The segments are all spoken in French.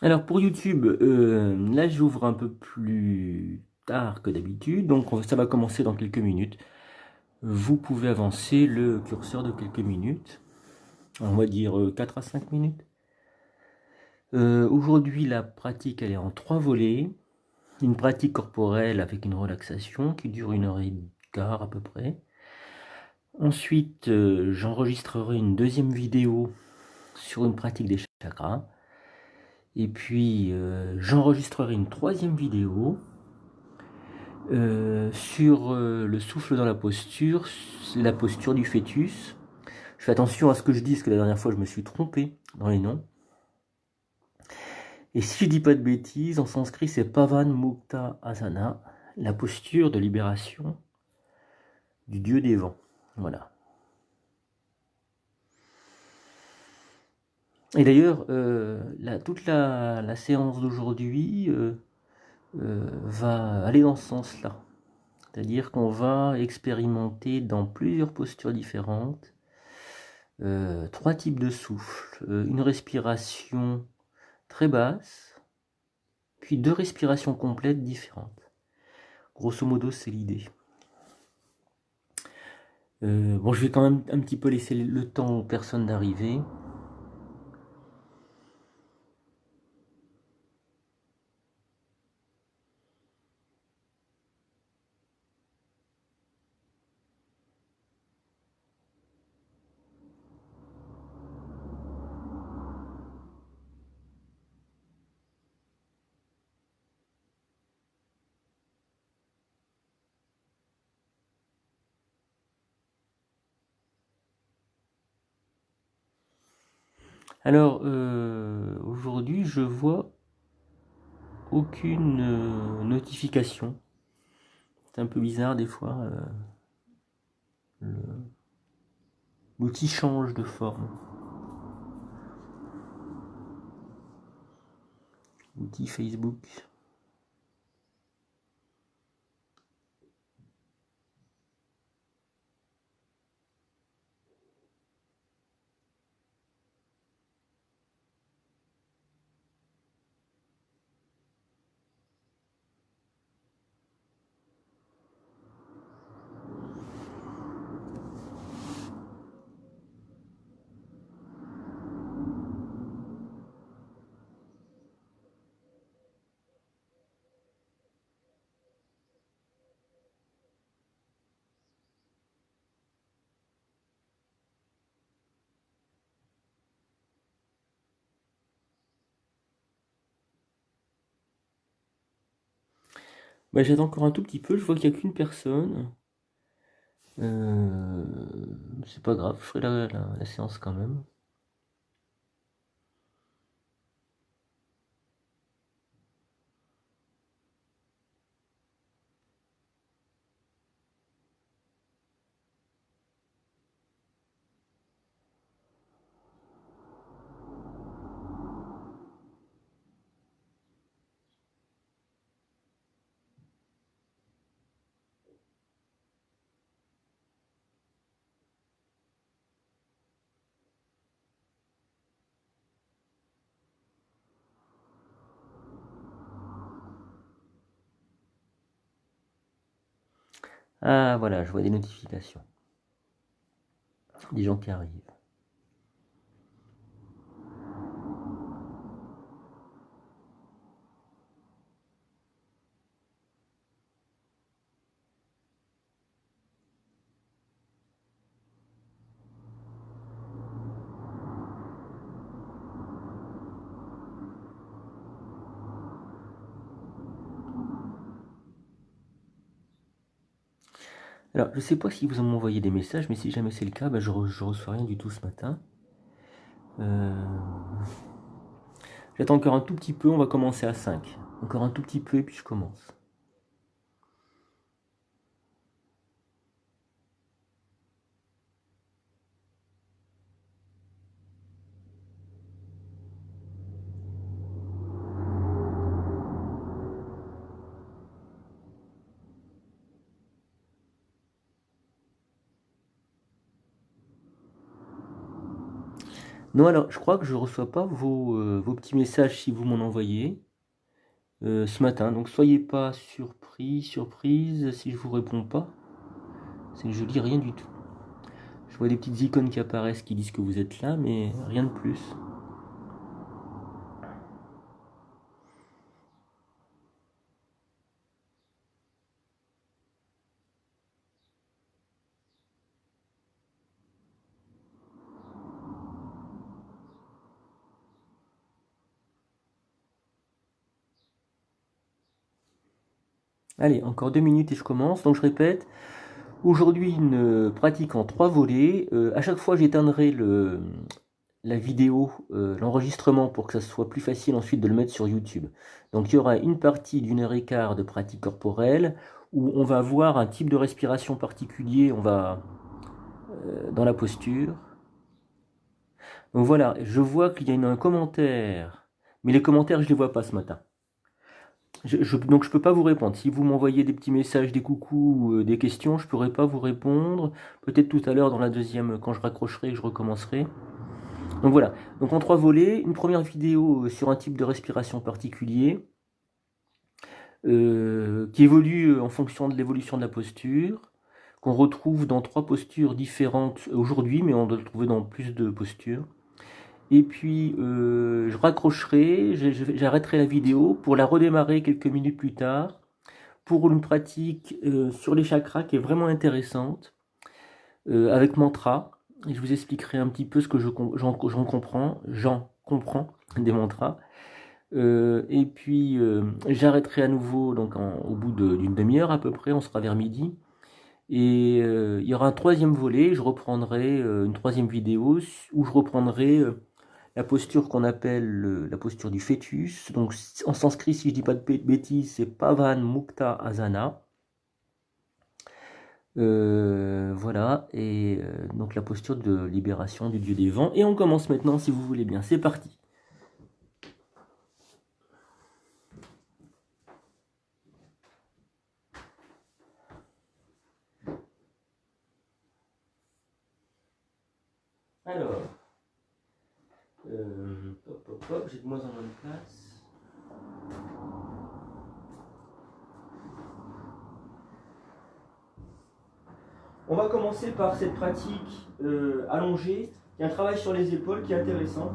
Alors pour YouTube, là j'ouvre un peu plus tard que d'habitude, donc ça va commencer dans quelques minutes. Vous pouvez avancer le curseur de quelques minutes, on va dire 4 à 5 minutes. Aujourd'hui la pratique elle est en 3 volets. Une pratique corporelle avec une relaxation qui dure 1 heure et quart à peu près. Ensuite, j'enregistrerai une deuxième vidéo sur une pratique des chakras. Et puis, j'enregistrerai une troisième vidéo sur le souffle dans la posture du fœtus. Je fais attention à ce que je dis, parce que la dernière fois, je me suis trompé dans les noms. Et si je dis pas de bêtises, en sanskrit, c'est Pavan Mukta Asana, la posture de libération du dieu des vents. Voilà. Et d'ailleurs, toute la séance d'aujourd'hui va aller dans ce sens-là. C'est-à-dire qu'on va expérimenter dans plusieurs postures différentes 3 types de souffle. Une respiration très basse, puis 2 respirations complètes différentes. Grosso modo, c'est l'idée. Bon, je vais quand même un petit peu laisser le temps aux personnes d'arriver. Alors, aujourd'hui, je vois aucune notification. C'est un peu bizarre des fois. L'outil change de forme. L'outil Facebook. Bah, j'attends encore un tout petit peu, je vois qu'il n'y a qu'une personne. Euh, c'est pas grave, je ferai la séance quand même. Ah voilà, je vois des notifications. Des gens qui arrivent. Alors, je sais pas si vous en envoyé des messages, mais si jamais c'est le cas, bah, je reçois rien du tout ce matin. J'attends encore un tout petit peu, on va commencer à 5. Encore un tout petit peu et puis je commence. Non, alors, je crois que je ne reçois pas vos petits messages si vous m'en envoyez ce matin. Donc, soyez pas surprise si je vous réponds pas. C'est que je lis rien du tout. Je vois des petites icônes qui apparaissent qui disent que vous êtes là, mais rien de plus. Allez, encore 2 minutes et je commence. Donc, je répète. Aujourd'hui, une pratique en 3 volets. À chaque fois, j'éteindrai la vidéo, l'enregistrement pour que ça soit plus facile ensuite de le mettre sur YouTube. Donc il y aura une partie d'1 h 15 de pratique corporelle où on va voir un type de respiration particulier, on va dans la posture. Donc voilà, je vois qu'il y a un commentaire, mais les commentaires je les vois pas ce matin. Donc je peux pas vous répondre. Si vous m'envoyez des petits messages, des coucous, des questions, je pourrai pas vous répondre. Peut-être tout à l'heure dans la deuxième, quand je raccrocherai, je recommencerai. Donc voilà, donc en 3 volets, une première vidéo sur un type de respiration particulier qui évolue en fonction de l'évolution de la posture, qu'on retrouve dans 3 postures différentes aujourd'hui, mais on doit le trouver dans plus de postures. Et puis je raccrocherai, j'arrêterai la vidéo pour la redémarrer quelques minutes plus tard pour une pratique sur les chakras qui est vraiment intéressante, avec mantra. Et je vous expliquerai un petit peu ce que j'en comprends des mantras. Et puis j'arrêterai à nouveau donc au bout d'une demi-heure à peu près, on sera vers midi. Et il y aura un 3e volet, je reprendrai une 3e vidéo où je reprendrai la posture qu'on appelle la posture du fœtus. Donc en sanskrit, si je dis pas de bêtises, c'est Pavan Mukta Asana. Voilà, et donc la posture de libération du dieu des vents. Et on commence maintenant si vous voulez bien, c'est parti. Alors, j'ai de moins en moins de place. On va commencer par cette pratique allongée, qui est un travail sur les épaules qui est intéressant,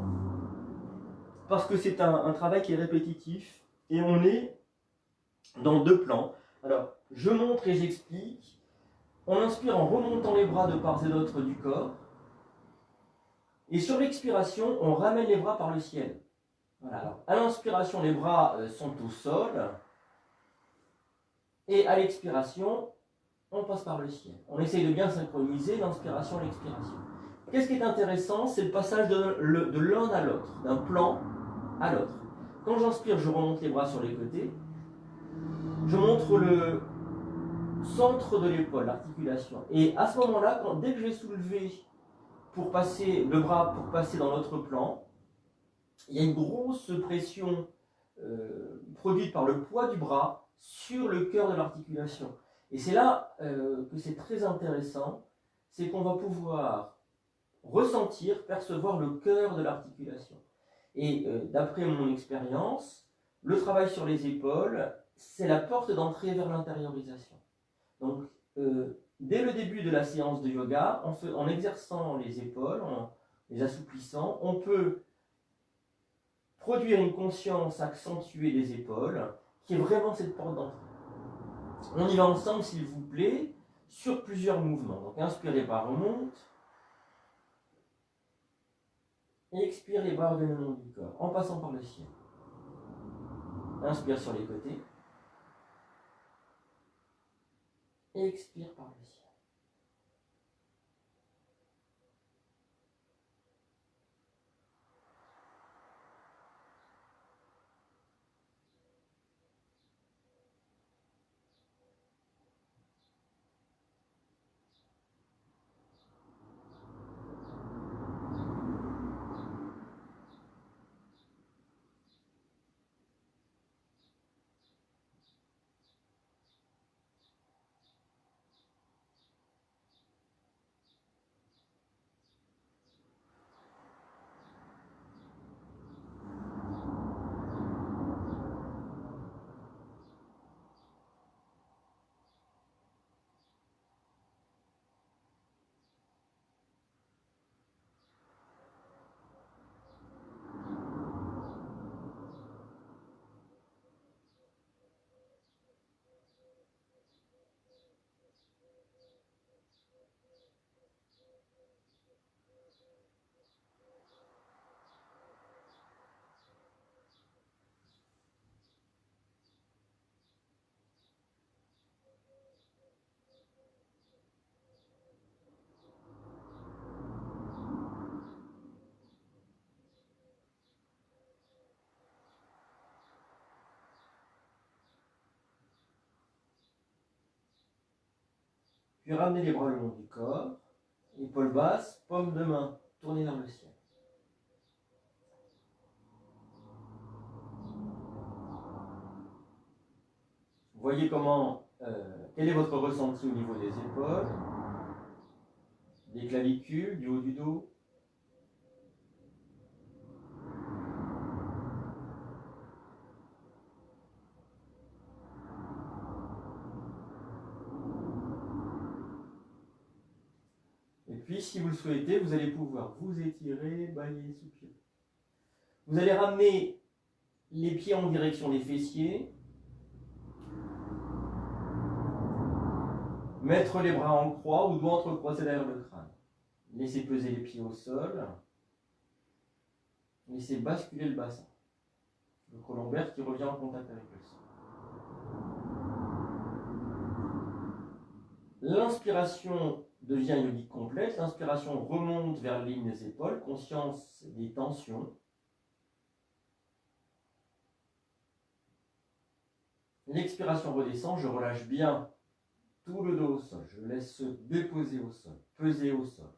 parce que c'est un travail qui est répétitif, et on est dans 2 plans. Alors, je montre et j'explique. On inspire en remontant les bras de part et d'autre du corps, et sur l'expiration, on ramène les bras par le ciel. Voilà. Alors, à l'inspiration, les bras sont au sol, et à l'expiration, on passe par le ciel. On essaye de bien synchroniser l'inspiration et l'expiration. Qu'est-ce qui est intéressant? C'est le passage de l'un à l'autre, d'un plan à l'autre. Quand j'inspire, je remonte les bras sur les côtés. Je montre le centre de l'épaule, l'articulation. Et à ce moment-là, dès que je vais soulever pour passer le bras pour passer dans l'autre plan, il y a une grosse pression produite par le poids du bras sur le cœur de l'articulation. Et c'est là que c'est très intéressant, c'est qu'on va pouvoir ressentir, percevoir le cœur de l'articulation. Et d'après mon expérience, le travail sur les épaules, c'est la porte d'entrée vers l'intériorisation. Donc, dès le début de la séance de yoga, en exerçant les épaules, en les assouplissant, on peut produire une conscience accentuée des épaules, qui est vraiment cette porte d'entrée. On y va ensemble, s'il vous plaît, sur plusieurs mouvements. Donc, inspire, les bras remontent. Et expire, les bras reviennent le long du corps, en passant par le ciel. Inspire sur les côtés. Et expire par le ciel. Puis ramenez les bras le long du corps, épaules basses, paume de main tournée vers le ciel. Voyez quel est votre ressenti au niveau des épaules, des clavicules, du haut du dos. Et puis, si vous le souhaitez, vous allez pouvoir vous étirer, bâiller, soupirer. Vous allez ramener les pieds en direction des fessiers, mettre les bras en croix ou doigts entrecroisés derrière le crâne. Laissez peser les pieds au sol. Laissez basculer le bassin. Le creux lombaire qui revient en contact avec le sol. L'inspiration devient yogique complète. L'inspiration remonte vers la ligne des épaules, conscience des tensions. L'expiration redescend, je relâche bien tout le dos au sol. Je laisse se déposer au sol, peser au sol.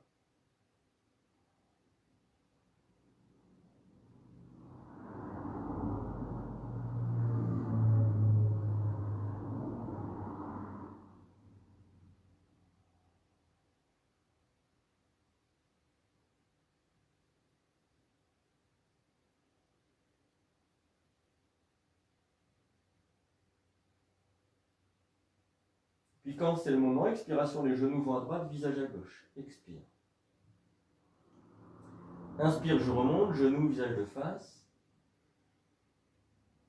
Puis quand c'est le moment, expiration, les genoux vont à droite, visage à gauche. Expire. Inspire, je remonte, genoux, visage de face.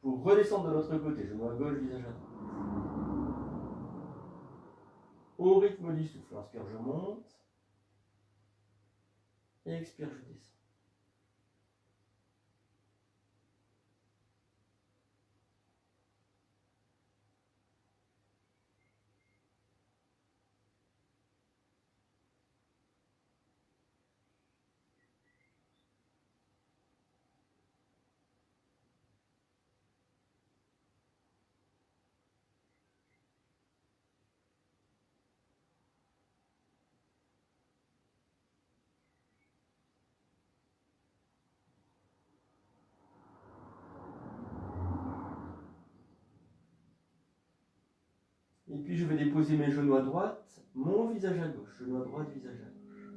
Pour redescendre de l'autre côté, genou à gauche, visage à droite. Au rythme du souffle, inspire, je monte. Et expire, je descends. Et puis je vais déposer mes genoux à droite, mon visage à gauche. Genou à droite, visage à gauche.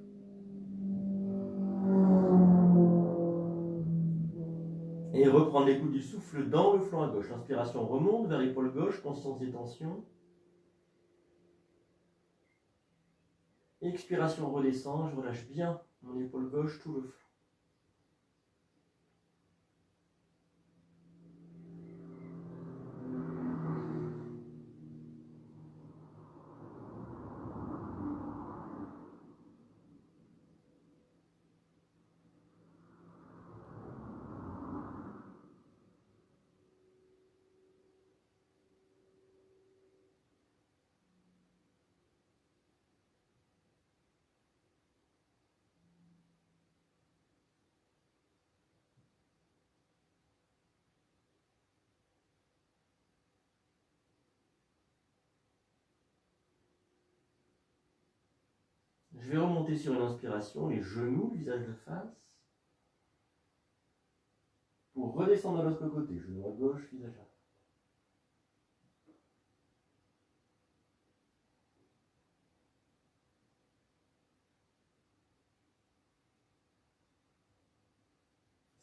Et reprendre l'écoute du souffle dans le flanc à gauche. L'inspiration remonte vers l'épaule gauche, conscience des tensions. Expiration redescend, je relâche bien mon épaule gauche, tout le flanc. Je vais remonter sur une inspiration, les genoux, visage de face. Pour redescendre de l'autre côté, genou à gauche, visage à droite.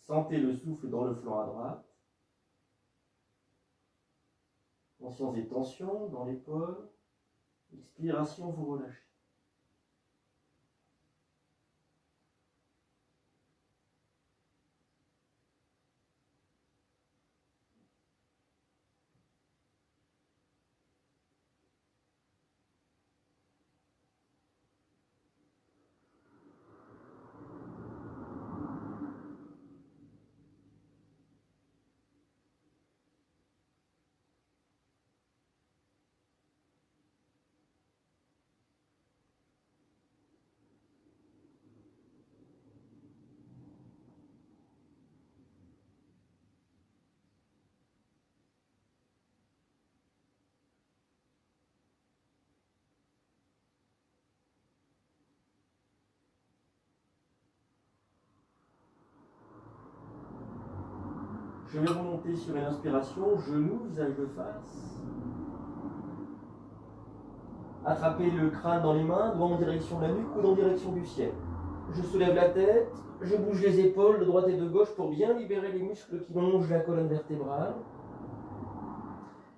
Sentez le souffle dans le flanc à droite. Conscience des tensions dans l'épaule. Expiration, vous relâchez. Je vais remonter sur une inspiration, genou, visage de face. Attraper le crâne dans les mains, doigt en direction de la nuque, coude en direction du ciel. Je soulève la tête, je bouge les épaules de droite et de gauche pour bien libérer les muscles qui longent la colonne vertébrale.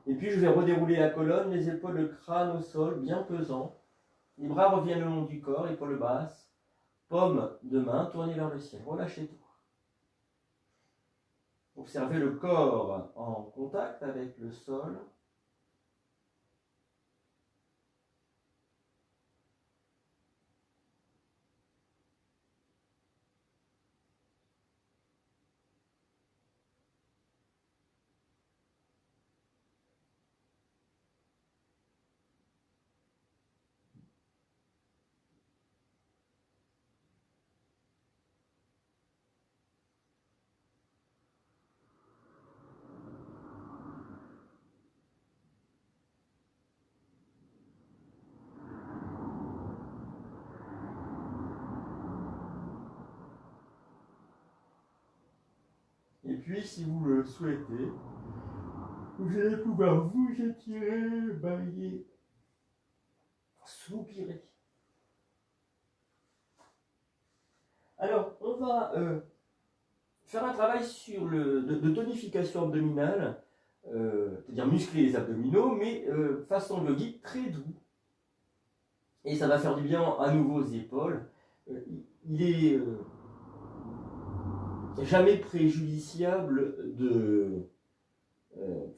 Et puis je vais redérouler la colonne, les épaules, le crâne au sol, bien pesant. Les bras reviennent le long du corps, épaules basses, paume de main tournée vers le ciel. Relâchez tout. Observez le corps en contact avec le sol. Et puis, si vous le souhaitez, vous allez pouvoir vous étirer, balayer, soupirer. Alors, on va faire un travail de tonification abdominale, c'est-à-dire muscler les abdominaux, mais façon yogique très doux. Et ça va faire du bien à nouveau aux épaules. Il est jamais préjudiciable de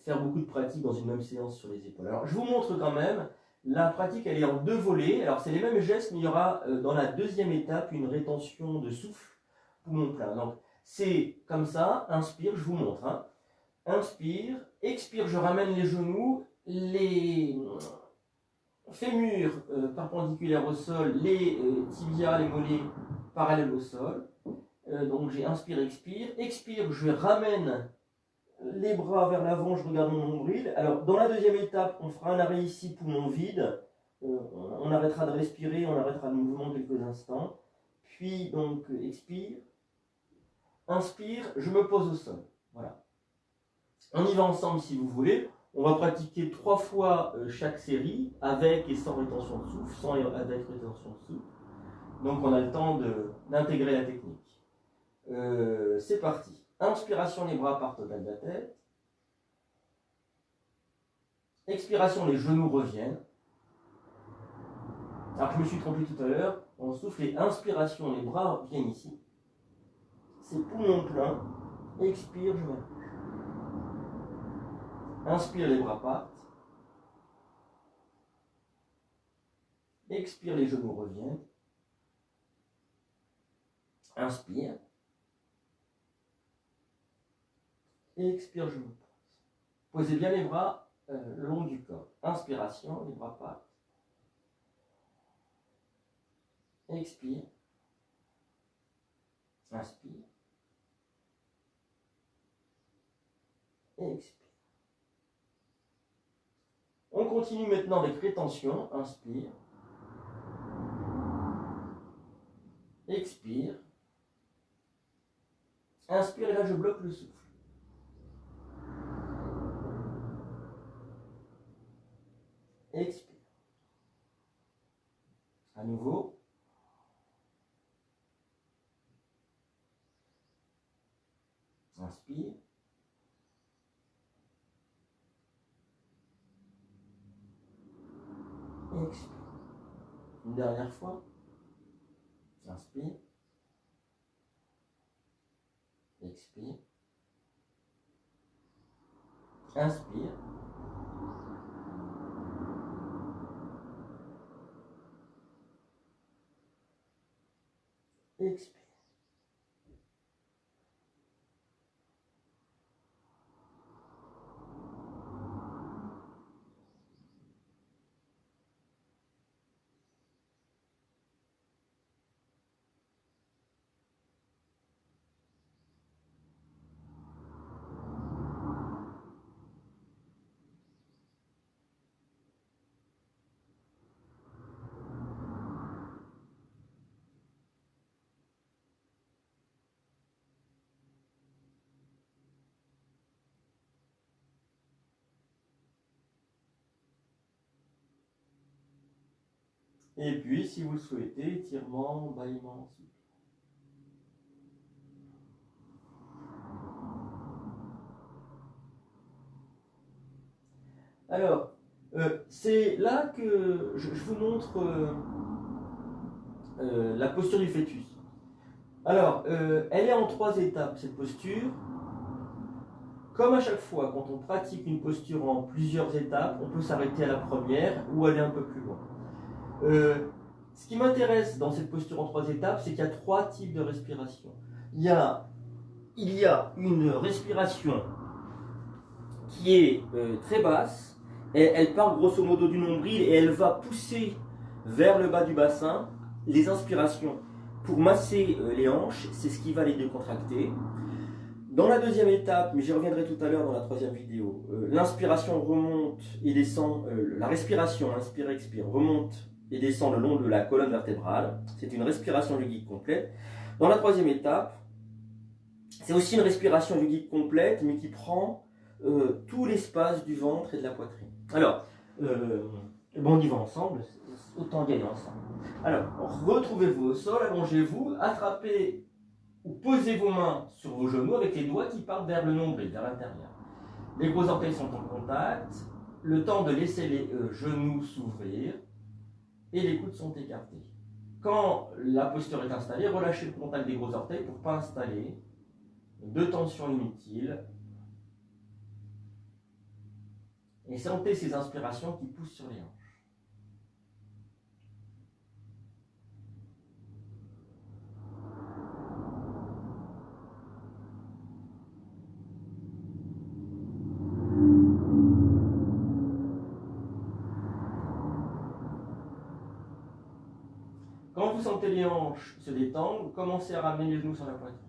faire beaucoup de pratiques dans une même séance sur les épaules. Alors, je vous montre quand même. La pratique, elle est en 2 volets. Alors, c'est les mêmes gestes, mais il y aura dans la deuxième étape une rétention de souffle, poumon plein. Donc, c'est comme ça. Inspire, je vous montre. Hein. Inspire, expire, je ramène les genoux, les fémurs perpendiculaires au sol, les tibias, les mollets parallèles au sol. Donc, j'ai inspire, expire, je ramène les bras vers l'avant, je regarde mon nombril. Alors, dans la deuxième étape, on fera un arrêt ici, poumon vide. On arrêtera de respirer, on arrêtera le mouvement quelques instants. Puis, donc, expire. Inspire, je me pose au sol. Voilà. On y va ensemble si vous voulez. On va pratiquer 3 fois chaque série, avec et sans rétention de souffle, sans et avec rétention de souffle. Donc, on a le temps d'intégrer la technique. C'est parti. Inspiration, les bras partent au-delà de la tête. Expiration, les genoux reviennent. Alors, je me suis trompé tout à l'heure. On souffle et inspiration, les bras viennent ici. C'est poumon plein. Expire, je m'appuie. Inspire, les bras partent. Expire, les genoux reviennent. Inspire. Expire, je me pose. Posez bien les bras le long du corps. Inspiration, les bras partent. Expire. Inspire. Expire. On continue maintenant avec rétention. Inspire. Expire. Inspire et là je bloque le souffle. Expire. À nouveau. Inspire. Expire. Une dernière fois. Inspire. Expire. Inspire. Expire. Et puis, si vous le souhaitez, étirement, bâillement. Alors, c'est là que je vous montre la posture du fœtus. Alors, elle est en 3 étapes, cette posture. Comme à chaque fois, quand on pratique une posture en plusieurs étapes, on peut s'arrêter à la première ou aller un peu plus loin. Ce qui m'intéresse dans cette posture en 3 étapes, c'est qu'il y a 3 types de respiration. Il y a une respiration qui est très basse, et elle part grosso modo du nombril et elle va pousser vers le bas du bassin. Les inspirations pour masser les hanches, c'est ce qui va les décontracter. Dans la deuxième étape, mais j'y reviendrai tout à l'heure dans la 3e vidéo, l'inspiration remonte et descend, la respiration, inspire, expire, remonte et descend le long de la colonne vertébrale. C'est une respiration yogique complète. Dans la 3e étape, c'est aussi une respiration yogique complète, mais qui prend tout l'espace du ventre et de la poitrine. Alors, bon, on y va ensemble, autant y aller ensemble. Alors, retrouvez-vous au sol, allongez-vous, attrapez ou posez vos mains sur vos genoux avec les doigts qui partent vers le nombril, vers l'intérieur. Les gros orteils sont en contact, le temps de laisser les genoux s'ouvrir et les coudes sont écartés. Quand la posture est installée, relâchez le contact des gros orteils pour ne pas installer de tension inutile. Et sentez ces inspirations qui poussent sur les hanches. Quand vous sentez les hanches se détendre, commencez à ramener les genoux sur la poitrine.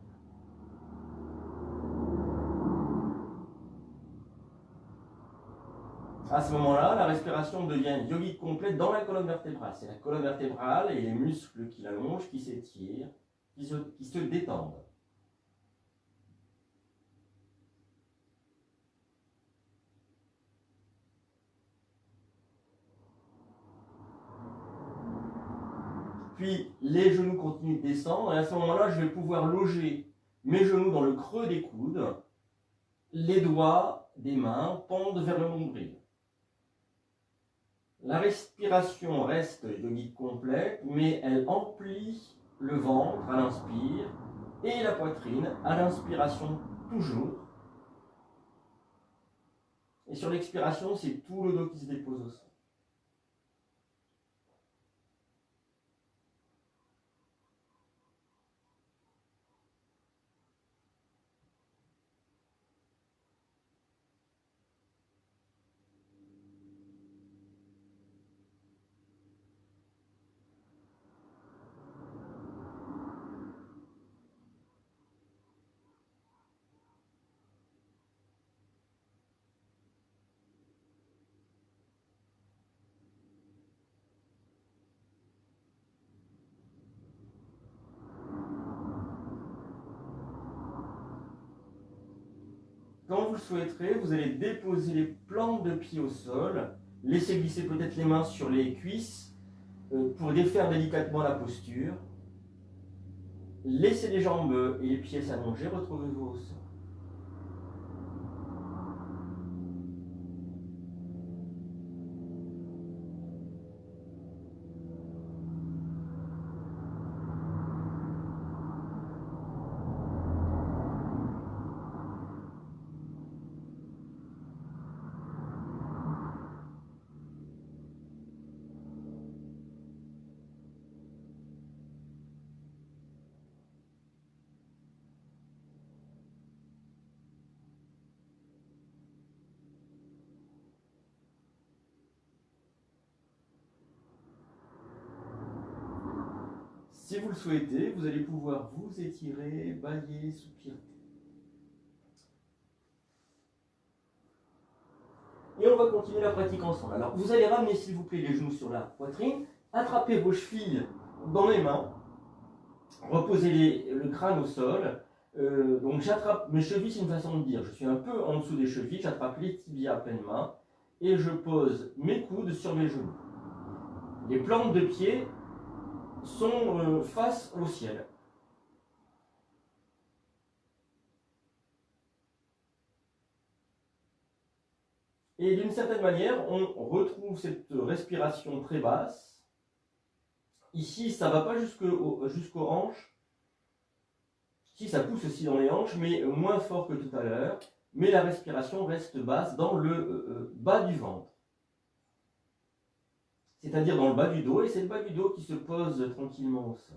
À ce moment-là, la respiration devient yogique complète dans la colonne vertébrale. C'est la colonne vertébrale et les muscles qui l'allongent, qui s'étirent, qui se détendent. Puis les genoux continuent de descendre et à ce moment-là, je vais pouvoir loger mes genoux dans le creux des coudes. Les doigts des mains pendent vers le nombril. La respiration reste yogique complète, mais elle emplit le ventre à l'inspire et la poitrine à l'inspiration toujours. Et sur l'expiration, c'est tout le dos qui se dépose au sol. Quand vous le souhaiterez, vous allez déposer les plantes de pied au sol, laissez glisser peut-être les mains sur les cuisses pour défaire délicatement la posture. Laissez les jambes et les pieds s'allonger, retrouvez-vous au sol. Si vous le souhaitez, vous allez pouvoir vous étirer, bâiller, soupirer. Et on va continuer la pratique ensemble. Alors, vous allez ramener, s'il vous plaît, les genoux sur la poitrine, attrapez vos chevilles dans les mains, reposez le crâne au sol. Donc, j'attrape mes chevilles, c'est une façon de dire. Je suis un peu en dessous des chevilles, j'attrape les tibias à pleine main et je pose mes coudes sur mes genoux. les plantes de pied sont face au ciel. Et d'une certaine manière, on retrouve cette respiration très basse. Ici, ça ne va pas jusqu'aux hanches. Ici, ça pousse aussi dans les hanches, mais moins fort que tout à l'heure. Mais la respiration reste basse dans le bas du ventre. C'est-à-dire dans le bas du dos, et c'est le bas du dos qui se pose tranquillement au sol.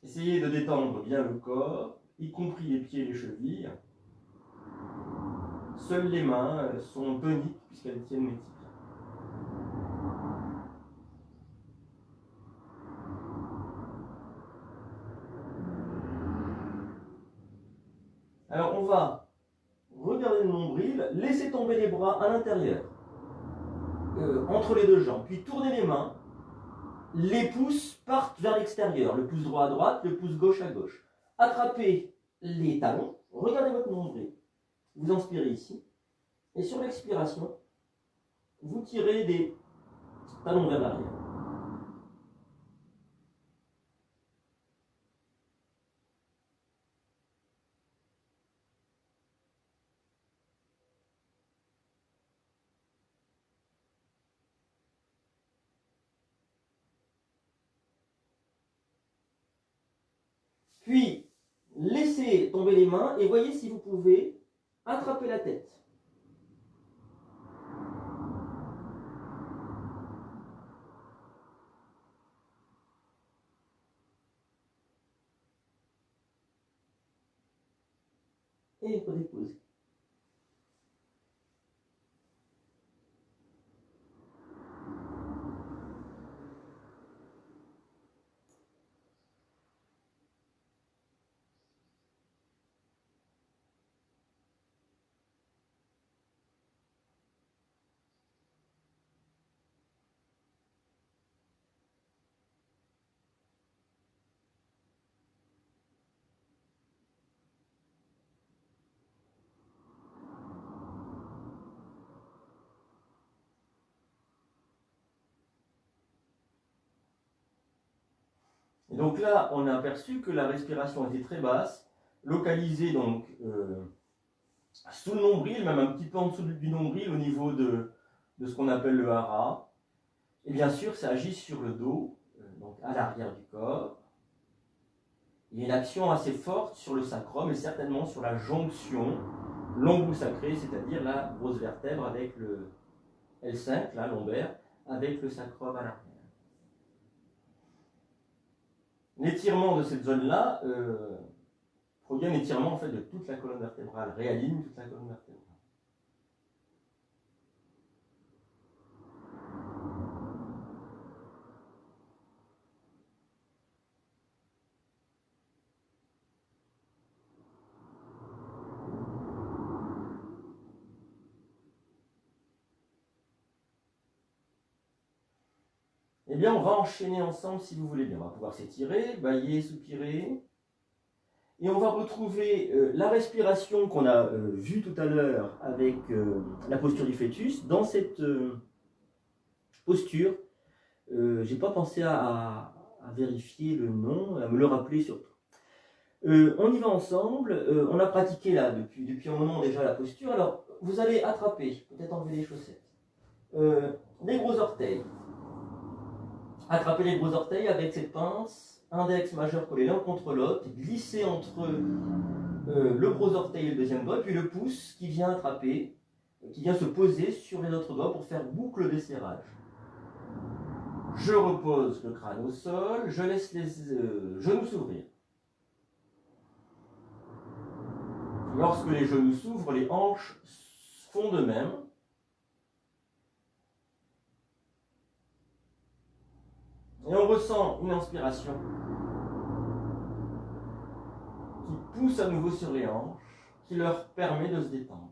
Essayez de détendre bien le corps, y compris les pieds et les chevilles. Seules les mains sont toniques puisqu'elles tiennent les tibias. Alors on va regarder le nombril, laisser tomber les bras à l'intérieur, entre les deux jambes, puis tourner les mains. Les pouces partent vers l'extérieur, le pouce droit à droite, le pouce gauche à gauche. Attrapez les talons, regardez votre nombril. Vous inspirez ici, et sur l'expiration, vous tirez des talons vers l'arrière. Puis, laissez tomber les mains et voyez si vous pouvez attraper la tête. Et redéposez. Et donc là, on a aperçu que la respiration était très basse, localisée donc sous le nombril, même un petit peu en dessous du nombril, au niveau de ce qu'on appelle le hara. Et bien sûr, ça agit sur le dos, donc à l'arrière du corps. Il y a une action assez forte sur le sacrum et certainement sur la jonction lombo-sacrée, c'est-à-dire la grosse vertèbre avec le L5, la lombaire, avec le sacrum à l'arrière. L'étirement de cette zone-là produit un étirement en fait, de toute la colonne vertébrale, réaligne toute la colonne vertébrale. Eh bien, on va enchaîner ensemble si vous voulez bien. On va pouvoir s'étirer, bâiller, soupirer. Et on va retrouver la respiration qu'on a vue tout à l'heure avec la posture du fœtus. Dans cette posture, je n'ai pas pensé à vérifier le nom, à me le rappeler surtout. On y va ensemble. On a pratiqué là depuis un moment déjà la posture. Alors, vous allez attraper, peut-être enlever les chaussettes, les gros orteils. Attrapez les gros orteils avec cette pince, index majeur collé l'un contre l'autre, glisser entre le gros orteil et le deuxième doigt, puis le pouce qui vient attraper, qui vient se poser sur les autres doigts pour faire boucle de serrage. Je repose le crâne au sol, je laisse les genoux s'ouvrir. Lorsque les genoux s'ouvrent, les hanches font de même. Et on ressent une inspiration qui pousse à nouveau sur les hanches, qui leur permet de se détendre.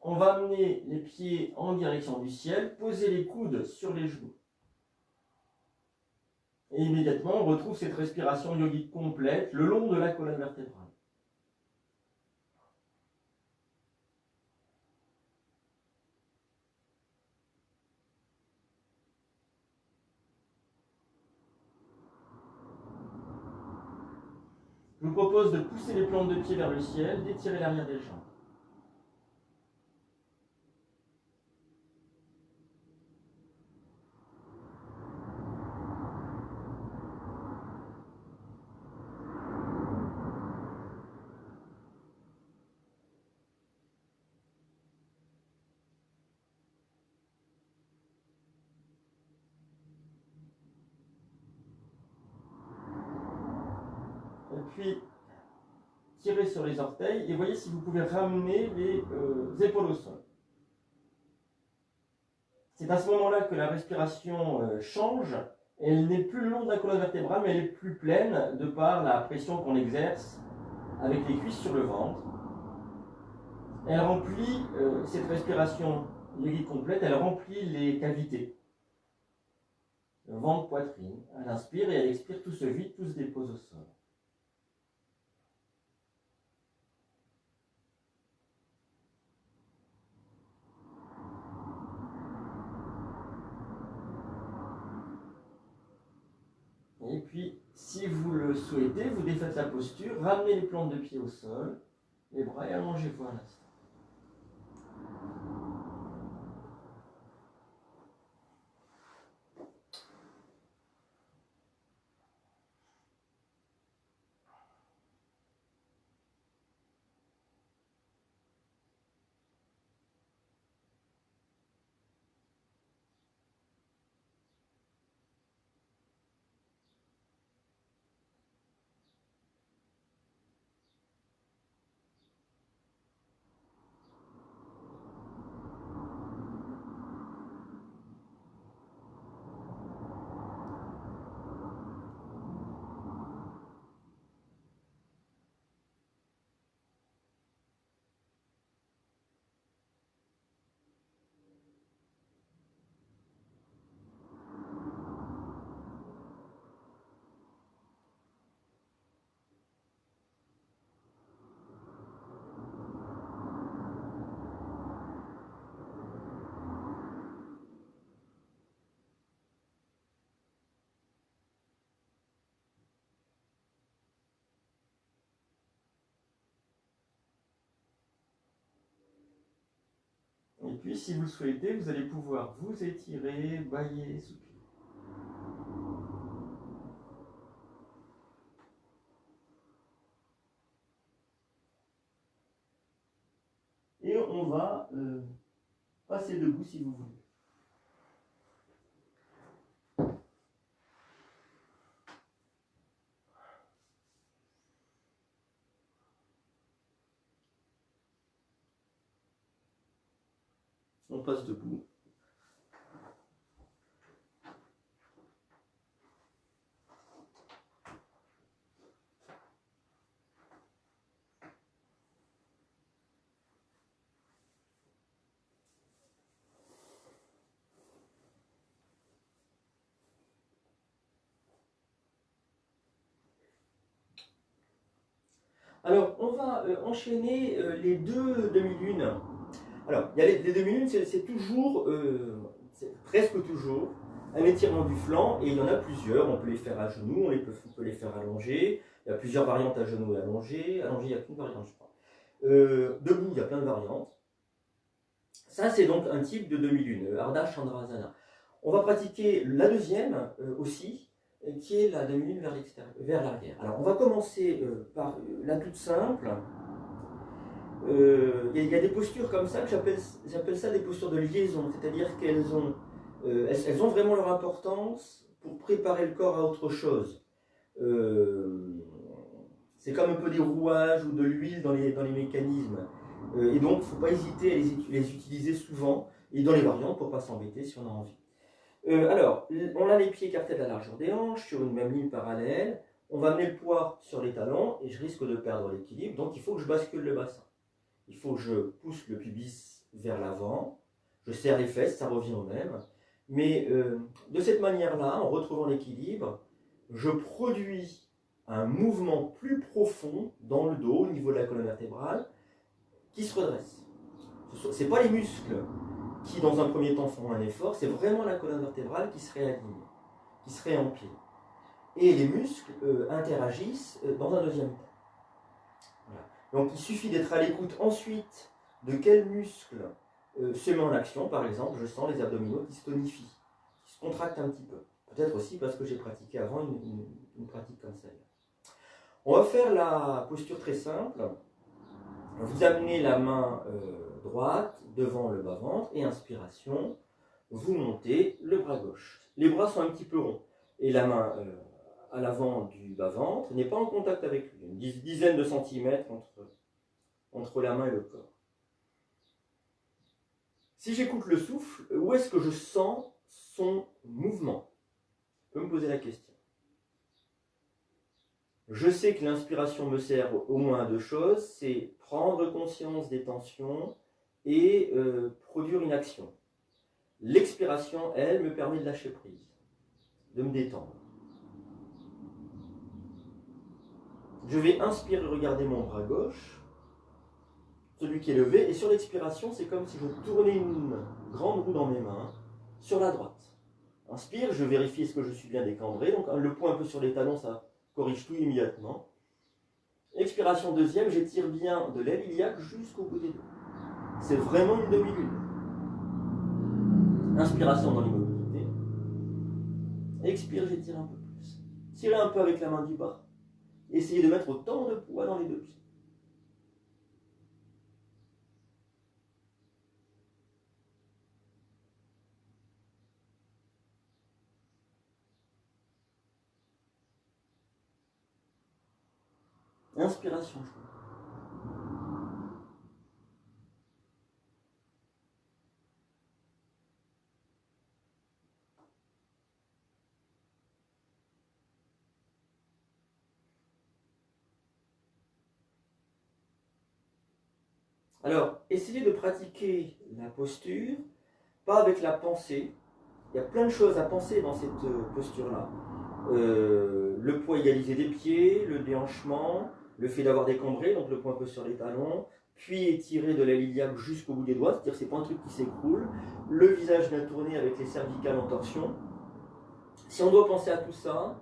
on va amener les pieds en direction du ciel, poser les coudes sur les genoux. Et immédiatement, on retrouve cette respiration yogique complète le long de la colonne vertébrale. Je vous propose de pousser les plantes de pied vers le ciel, d'étirer l'arrière des jambes. Et puis, tirez sur les orteils et voyez si vous pouvez ramener les épaules au sol. C'est à ce moment-là que la respiration change. Elle n'est plus le long de la colonne vertébrale, mais elle est plus pleine de par la pression qu'on exerce avec les cuisses sur le ventre. Elle remplit, cette respiration yogique complète, elle remplit les cavités. Le ventre, poitrine. Elle inspire et elle expire, tout se vide, tout se dépose au sol. Et puis, si vous le souhaitez, vous défaites la posture, ramenez les plantes de pied au sol, les bras et allongez-vous à l'instant. Et puis, si vous le souhaitez, vous allez pouvoir vous étirer, bâiller, soupirer. Et on va passer debout si vous voulez. On passe debout. Alors, on va enchaîner les deux demi-lunes. Alors, il y a les demi-lunes, c'est toujours, presque toujours, un étirement du flanc, et il y en a plusieurs. On peut les faire à genoux, on peut les faire allongés. Il y a plusieurs variantes à genoux et allongés. Allongés, il n'y a qu'une variante, je crois. Debout, il y a plein de variantes. Ça, c'est donc un type de demi-lune, Ardha Chandrasana. On va pratiquer la deuxième aussi, qui est la demi-lune vers l'arrière. Alors, on va commencer par la toute simple. Il y a des postures comme ça que j'appelle ça des postures de liaison, c'est-à-dire qu'elles ont, elles ont vraiment leur importance pour préparer le corps à autre chose. C'est comme un peu des rouages ou de l'huile dans les mécanismes. Et donc, il ne faut pas hésiter à les utiliser souvent et dans les variantes pour ne pas s'embêter si on a envie. Alors, on a les pieds écartés de la largeur des hanches sur une même ligne parallèle. On va amener le poids sur les talons et je risque de perdre l'équilibre. Donc, il faut que je bascule le bassin. Il faut que je pousse le pubis vers l'avant, je serre les fesses, ça revient au même. Mais de cette manière-là, en retrouvant l'équilibre, je produis un mouvement plus profond dans le dos, au niveau de la colonne vertébrale, qui se redresse. Ce n'est pas les muscles qui, dans un premier temps, font un effort, c'est vraiment la colonne vertébrale qui se réaligne, qui se réemplit. Et les muscles interagissent dans un deuxième temps. Voilà. Donc il suffit d'être à l'écoute ensuite de quel muscle se met en action. Par exemple, je sens les abdominaux qui se tonifient, qui se contractent un petit peu. Peut-être aussi parce que j'ai pratiqué avant une pratique comme celle-là. On va faire la posture très simple. Vous amenez la main droite devant le bas-ventre et inspiration, vous montez le bras gauche. Les bras sont un petit peu ronds et la main à l'avant du bas-ventre n'est pas en contact avec lui. Une dizaine de centimètres entre la main et le corps. Si j'écoute le souffle, où est-ce que je sens son mouvement? Je peux me poser la question. Je sais que l'inspiration me sert au moins à deux choses, c'est prendre conscience des tensions et produire une action. L'expiration, elle, me permet de lâcher prise, de me détendre. Je vais inspirer, regarder mon bras gauche, celui qui est levé, et sur l'expiration, c'est comme si je tournais une grande roue dans mes mains sur la droite. Inspire, je vérifie est-ce que je suis bien décambré, donc le poing un peu sur les talons, ça corrige tout immédiatement. Expiration deuxième, j'étire bien de l'aile iliaque jusqu'au bout des doigts. C'est vraiment une demi-lune. Inspiration dans l'immobilité. Expire, j'étire un peu plus. Tirez un peu avec la main du bas. Essayez de mettre autant de poids dans les deux pieds. Inspiration chaude. Alors, essayez de pratiquer la posture, pas avec la pensée. Il y a plein de choses à penser dans cette posture-là. Le poids égalisé des pieds, le déhanchement, le fait d'avoir décambré, donc le poing un peu sur les talons, puis étirer de l'aile iliaque jusqu'au bout des doigts, c'est-à-dire que ce n'est pas un truc qui s'écroule, le visage bien tourné avec les cervicales en torsion. Si on doit penser à tout ça,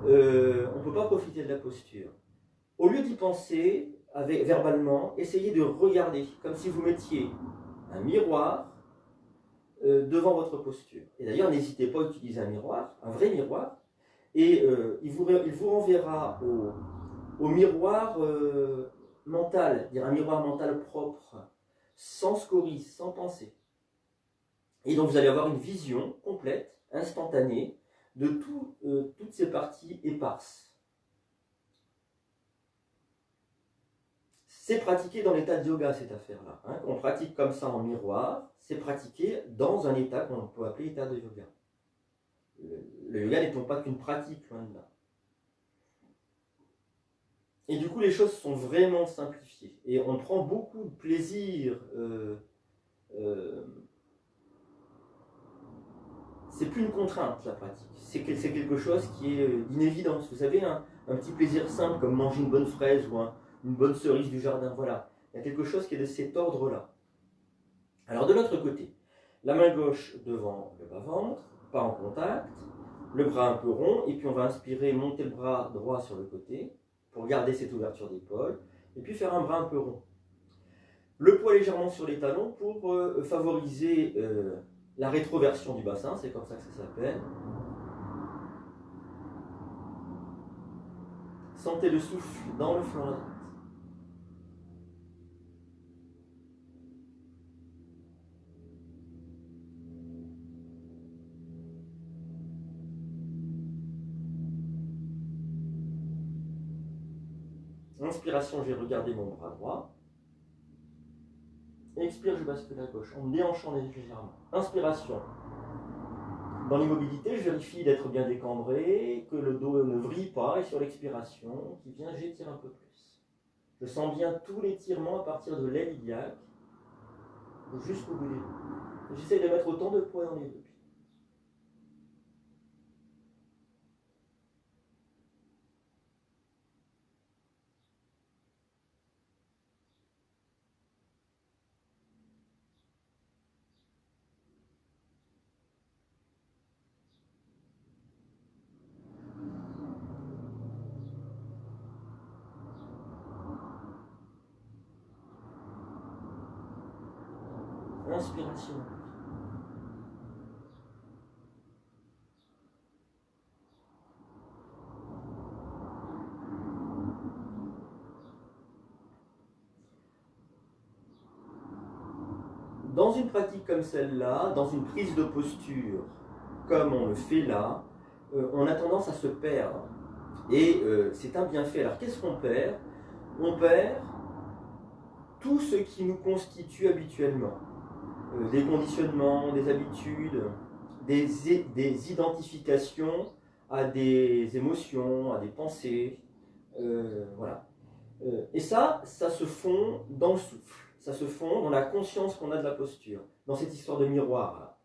on ne peut pas profiter de la posture. Au lieu d'y penser, verbalement, essayez de regarder, comme si vous mettiez un miroir devant votre posture. Et d'ailleurs, n'hésitez pas à utiliser un miroir, un vrai miroir, et il vous renverra au miroir mental, dire un miroir mental propre, sans scories, sans pensée. Et donc vous allez avoir une vision complète, instantanée, de toutes ces parties éparses. C'est pratiqué dans l'état de yoga, cette affaire-là. Hein. On pratique comme ça en miroir, c'est pratiqué dans un état qu'on peut appeler état de yoga. Le yoga n'étant pas qu'une pratique, loin de là. Et du coup, les choses sont vraiment simplifiées. Et on prend beaucoup de plaisir. C'est plus une contrainte, la pratique. C'est quelque chose qui est d'une évidence. Vous savez, un petit plaisir simple, comme manger une bonne fraise ou une bonne cerise du jardin. Voilà. Il y a quelque chose qui est de cet ordre-là. Alors, de l'autre côté, la main gauche devant le bas-ventre, pas en contact, le bras un peu rond, et puis on va inspirer, monter le bras droit sur le côté, pour garder cette ouverture d'épaule, et puis faire un bras un peu rond. Le poids légèrement sur les talons pour favoriser la rétroversion du bassin, c'est comme ça que ça s'appelle. Sentez le souffle dans le flanc à droite. Inspiration, je vais regarder mon bras droit. Expire, je bascule à gauche, en me déhanchant légèrement. Inspiration. Dans l'immobilité, je vérifie d'être bien décambré, que le dos ne vrille pas, et sur l'expiration qui vient, j'étire un peu plus. Je sens bien tout l'étirement à partir de l'aile iliaque jusqu'au bout des dos. J'essaie de mettre autant de poids dans les deux pieds. Inspiration. Dans une pratique comme celle-là, dans une prise de posture, comme on le fait là, on a tendance à se perdre. Et c'est un bienfait. Alors qu'est-ce qu'on perd? On perd tout ce qui nous constitue habituellement. Des conditionnements, des habitudes, des identifications à des émotions, à des pensées. Voilà. Et ça se fond dans le souffle. Ça se fond dans la conscience qu'on a de la posture, dans cette histoire de miroir.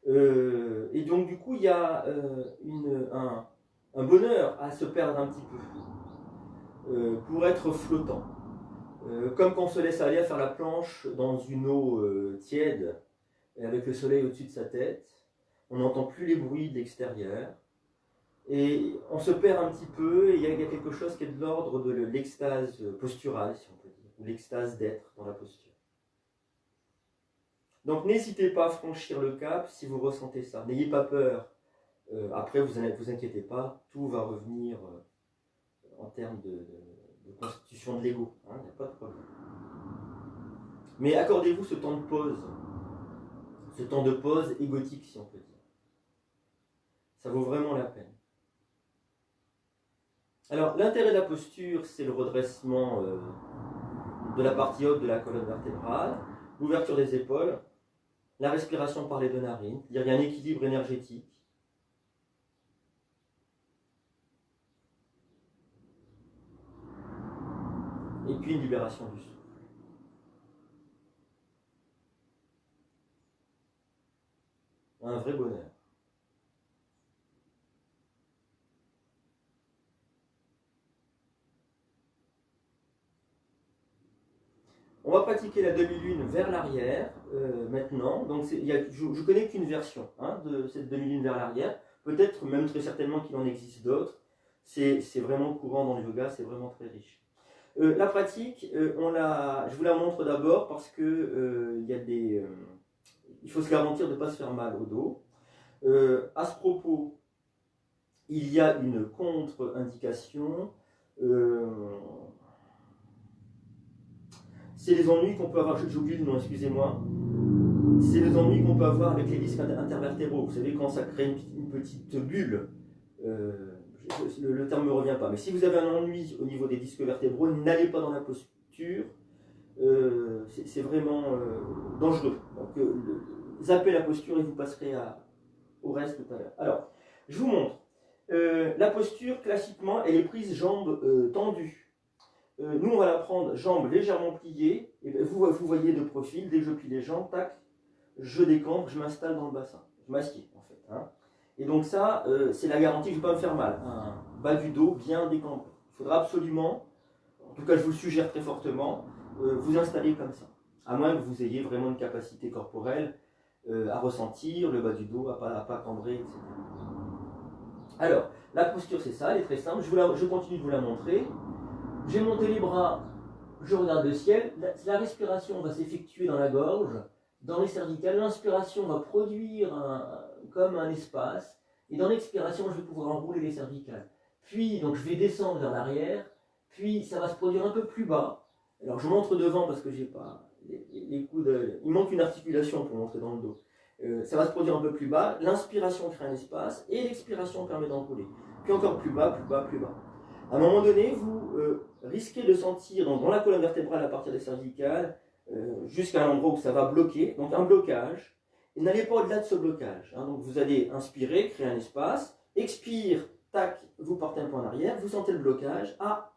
Et donc du coup, il y a un bonheur à se perdre un petit peu, pour être flottant. Comme quand on se laisse aller à faire la planche dans une eau tiède, et avec le soleil au-dessus de sa tête, on n'entend plus les bruits de l'extérieur, et on se perd un petit peu, et il y a quelque chose qui est de l'ordre de l'extase posturale, si on peut dire, ou l'extase d'être dans la posture. Donc n'hésitez pas à franchir le cap si vous ressentez ça. N'ayez pas peur. Après, vous inquiétez pas, tout va revenir en termes de constitution de l'ego. Hein, il n'y a pas de problème. Mais accordez-vous ce temps de pause égotique, si on peut dire. Ça vaut vraiment la peine. Alors, l'intérêt de la posture, c'est le redressement de la partie haute de la colonne vertébrale, l'ouverture des épaules, la respiration par les deux narines, c'est-à-dire il y a un équilibre énergétique. Et puis une libération du souffle. Un vrai bonheur. On va pratiquer la demi-lune vers l'arrière maintenant. Donc je ne connais qu'une version de cette demi-lune vers l'arrière. Peut-être même très certainement qu'il en existe d'autres. C'est vraiment courant dans le yoga, c'est vraiment très riche. La pratique, je vous la montre d'abord parce que il faut se garantir de ne pas se faire mal au dos. À ce propos, il y a une contre-indication. C'est les ennuis qu'on peut avoir, j'ai oublié le nom, excusez-moi. C'est les ennuis qu'on peut avoir avec les disques intervertébraux. Vous savez, quand ça crée une petite bulle, le terme ne me revient pas. Mais si vous avez un ennui au niveau des disques vertébraux, n'allez pas dans la posture. C'est vraiment dangereux. Donc, zappez la posture et vous passerez au reste tout à l'heure. Alors, je vous montre. La posture, classiquement, elle est prise jambes tendues. Nous, on va la prendre jambes légèrement pliées. Et vous voyez de profil, dès que je plie les jambes, tac, je décampe, je m'installe dans le bassin. Je m'assieds, en fait. Hein. Et donc ça, c'est la garantie que je ne vais pas me faire mal. Un bas du dos bien décampé. Il faudra absolument, en tout cas je vous le suggère très fortement, vous installer comme ça. À moins que vous ayez vraiment une capacité corporelle à ressentir le bas du dos, à pas cambrer, etc. Alors, la posture c'est ça, elle est très simple. Je continue de vous la montrer. J'ai monté les bras, je regarde le ciel. La respiration va s'effectuer dans la gorge, dans les cervicales. L'inspiration va produire comme un espace. Et dans l'expiration, je vais pouvoir enrouler les cervicales. Puis, donc, je vais descendre vers l'arrière. Puis, ça va se produire un peu plus bas. Alors, je montre devant parce que j'ai pas les coudes. Il manque une articulation pour montrer dans le dos. Ça va se produire un peu plus bas. L'inspiration crée un espace et l'expiration permet d'enrouler. Puis encore plus bas, plus bas, plus bas. À un moment donné, vous risquez de sentir dans la colonne vertébrale à partir des cervicales jusqu'à un endroit où ça va bloquer, donc un blocage. Et n'allez pas au-delà de ce blocage. Hein. Donc vous allez inspirer, créer un espace, expire, tac, vous partez un peu en arrière, vous sentez le blocage. Ah,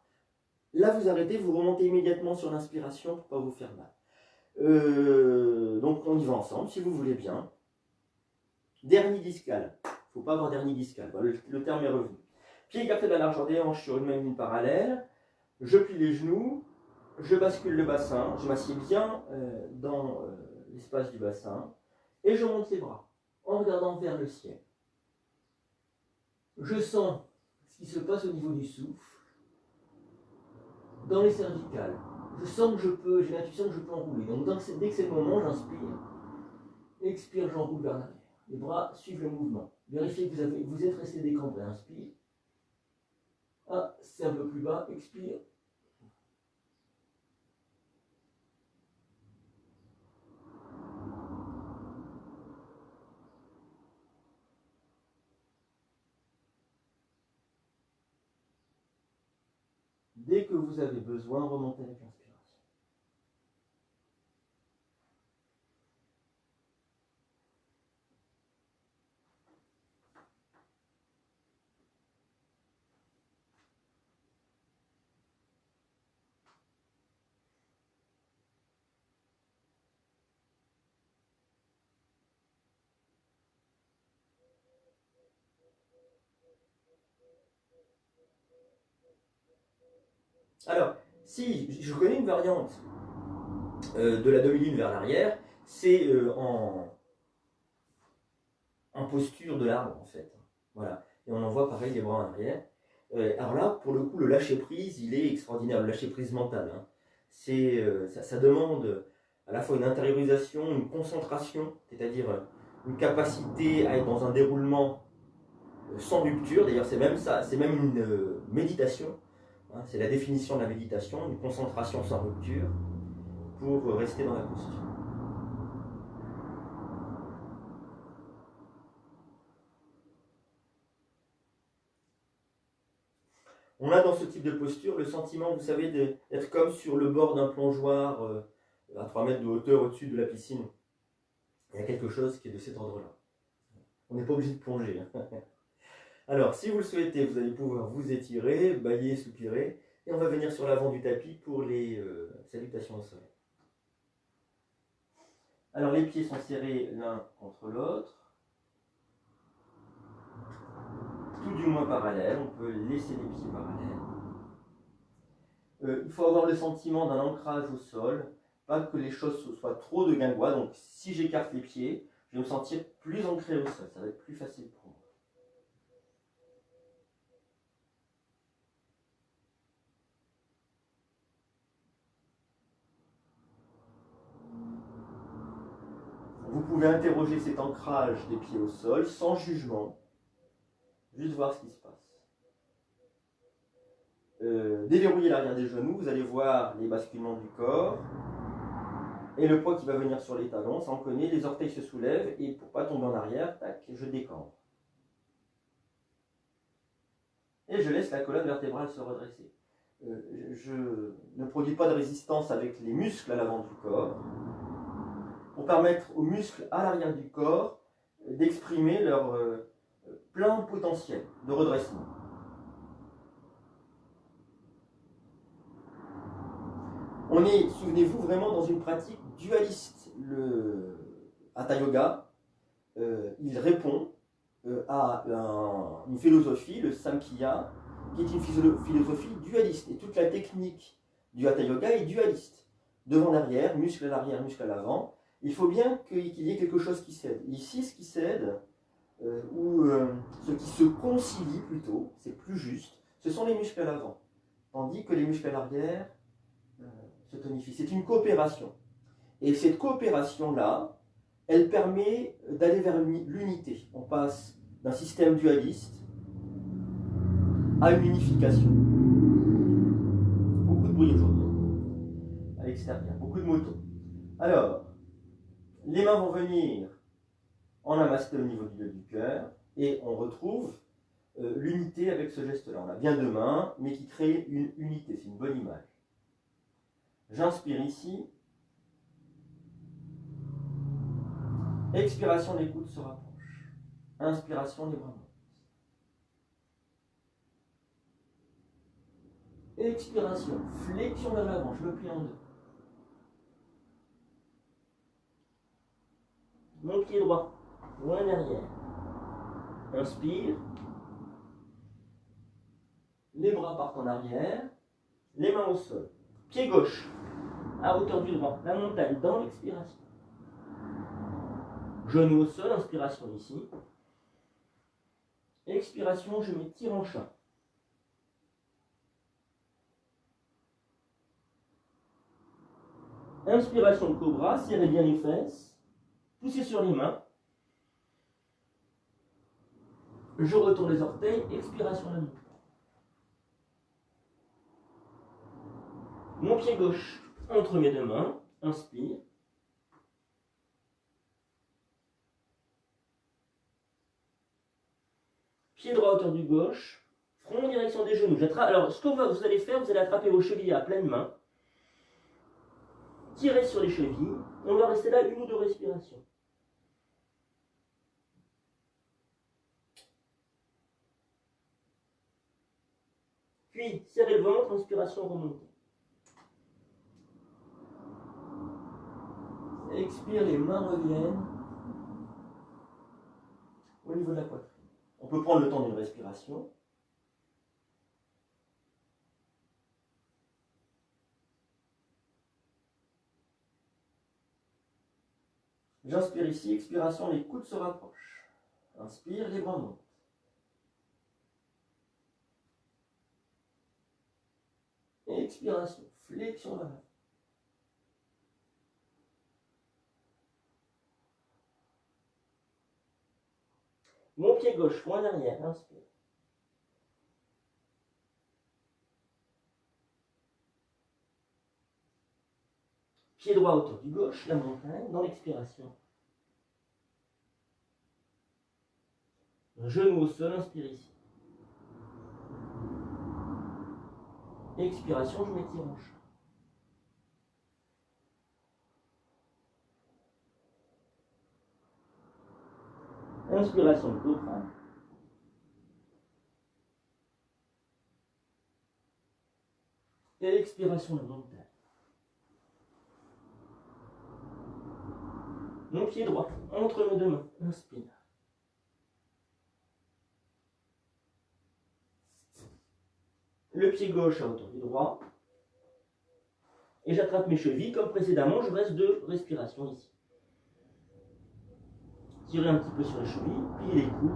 là vous arrêtez, vous remontez immédiatement sur l'inspiration pour ne pas vous faire mal. Donc on y va ensemble, si vous voulez bien. Dernier discal. Il ne faut pas avoir dernier discal. Voilà, le terme est revenu. Pied écarté de la largeur des hanches sur une même ligne parallèle. Je plie les genoux. Je bascule le bassin. Je m'assieds bien dans l'espace du bassin. Et je monte les bras en regardant vers le ciel. Je sens ce qui se passe au niveau du souffle, dans les cervicales. Je sens que j'ai l'intuition que je peux enrouler. Donc dès que c'est le moment, j'inspire. Expire, j'enroule vers l'arrière. Les bras suivent le mouvement. Vérifiez que vous êtes resté décambré. Inspire. Ah, c'est un peu plus bas. Expire. Dès que vous avez besoin, remontez avec l'inspiration. Alors, si je connais une variante de la demi-lune vers l'arrière, c'est en posture de l'arbre en fait. Voilà. Et on envoie pareil les bras en arrière. Alors là, pour le coup, le lâcher-prise, il est extraordinaire, le lâcher-prise mental. Hein. Ça demande à la fois une intériorisation, une concentration, c'est-à-dire une capacité à être dans un déroulement sans rupture. D'ailleurs, c'est même ça, c'est même une méditation. Hein. C'est la définition de la méditation, une concentration sans rupture pour rester dans la posture. On a dans ce type de posture le sentiment, vous savez, d'être comme sur le bord d'un plongeoir à 3 mètres de hauteur au-dessus de la piscine. Il y a quelque chose qui est de cet ordre-là. On n'est pas obligé de plonger. Alors, si vous le souhaitez, vous allez pouvoir vous étirer, bâiller, soupirer, et on va venir sur l'avant du tapis pour les salutations au soleil. Alors, les pieds sont serrés l'un contre l'autre, tout du moins parallèles, on peut laisser les pieds parallèles. Il faut avoir le sentiment d'un ancrage au sol, pas que les choses soient trop de guingois. Donc si j'écarte les pieds, je vais me sentir plus ancré au sol, ça va être plus facile pour moi. Vous pouvez interroger cet ancrage des pieds au sol sans jugement, juste voir ce qui se passe. Déverrouillez l'arrière des genoux, vous allez voir les basculements du corps et le poids qui va venir sur les talons, ça on connaît, les orteils se soulèvent et pour ne pas tomber en arrière, tac, je décambre. Et je laisse la colonne vertébrale se redresser. Je ne produis pas de résistance avec les muscles à l'avant du corps pour permettre aux muscles à l'arrière du corps d'exprimer leur plein potentiel de redressement. On est, souvenez-vous, vraiment dans une pratique dualiste. Le Hatha Yoga, il répond à une philosophie, le Samkhya, qui est une philosophie dualiste. Et toute la technique du Hatha Yoga est dualiste. Devant, derrière, muscle à l'arrière, muscle à l'avant. Il faut bien qu'il y ait quelque chose qui cède. Ici, ce qui cède, ou ce qui se concilie plutôt, c'est plus juste, ce sont les muscles à l'avant. Tandis que les muscles à l'arrière se tonifient. C'est une coopération. Et cette coopération-là, elle permet d'aller vers l'unité. On passe d'un système dualiste à une unification. Beaucoup de bruit aujourd'hui à l'extérieur, beaucoup de motos. Alors, les mains vont venir en namasté au niveau du cœur et on retrouve l'unité avec ce geste-là. On a bien deux mains, mais qui crée une unité. C'est une bonne image. J'inspire ici. Expiration, les coudes se rapprochent. Inspiration, les bras montent. Expiration, flexion vers l'avant, je me plie en deux. Mon pied droit, loin derrière. Inspire. Les bras partent en arrière. Les mains au sol. Pied gauche, à hauteur du droit. La montagne dans l'expiration. Genou au sol, inspiration ici. Expiration, je m'étire en chat. Inspiration de cobra, serrez bien les fesses. Poussez sur les mains. Je retourne les orteils, expiration la nuque. Mon pied gauche entre mes deux mains, inspire. Pied droit à hauteur du gauche, front en direction des genoux. Alors, ce que vous allez faire, vous allez attraper vos chevilles à pleine main. Tirez sur les chevilles. On va rester là une ou deux respirations. Puis, serrez le ventre, inspiration remontée. Expire, les mains reviennent au niveau de la poitrine. On peut prendre le temps d'une respiration. J'inspire ici, expiration, les coudes se rapprochent. Inspire, les bras montent. Expiration, flexion vers l'avant. Mon pied gauche, loin derrière, inspire. Pied droit à hauteur du gauche, la montagne, dans l'expiration. Genou au sol, inspire ici. Expiration, je m'étire en chat. Inspiration de cobra. Et expiration de montagne. Mon pied droit, entre mes deux mains, inspire. Le pied gauche à hauteur du droit. Et j'attrape mes chevilles comme précédemment, je reste deux respirations ici. Tirez un petit peu sur les chevilles, pliez les coudes.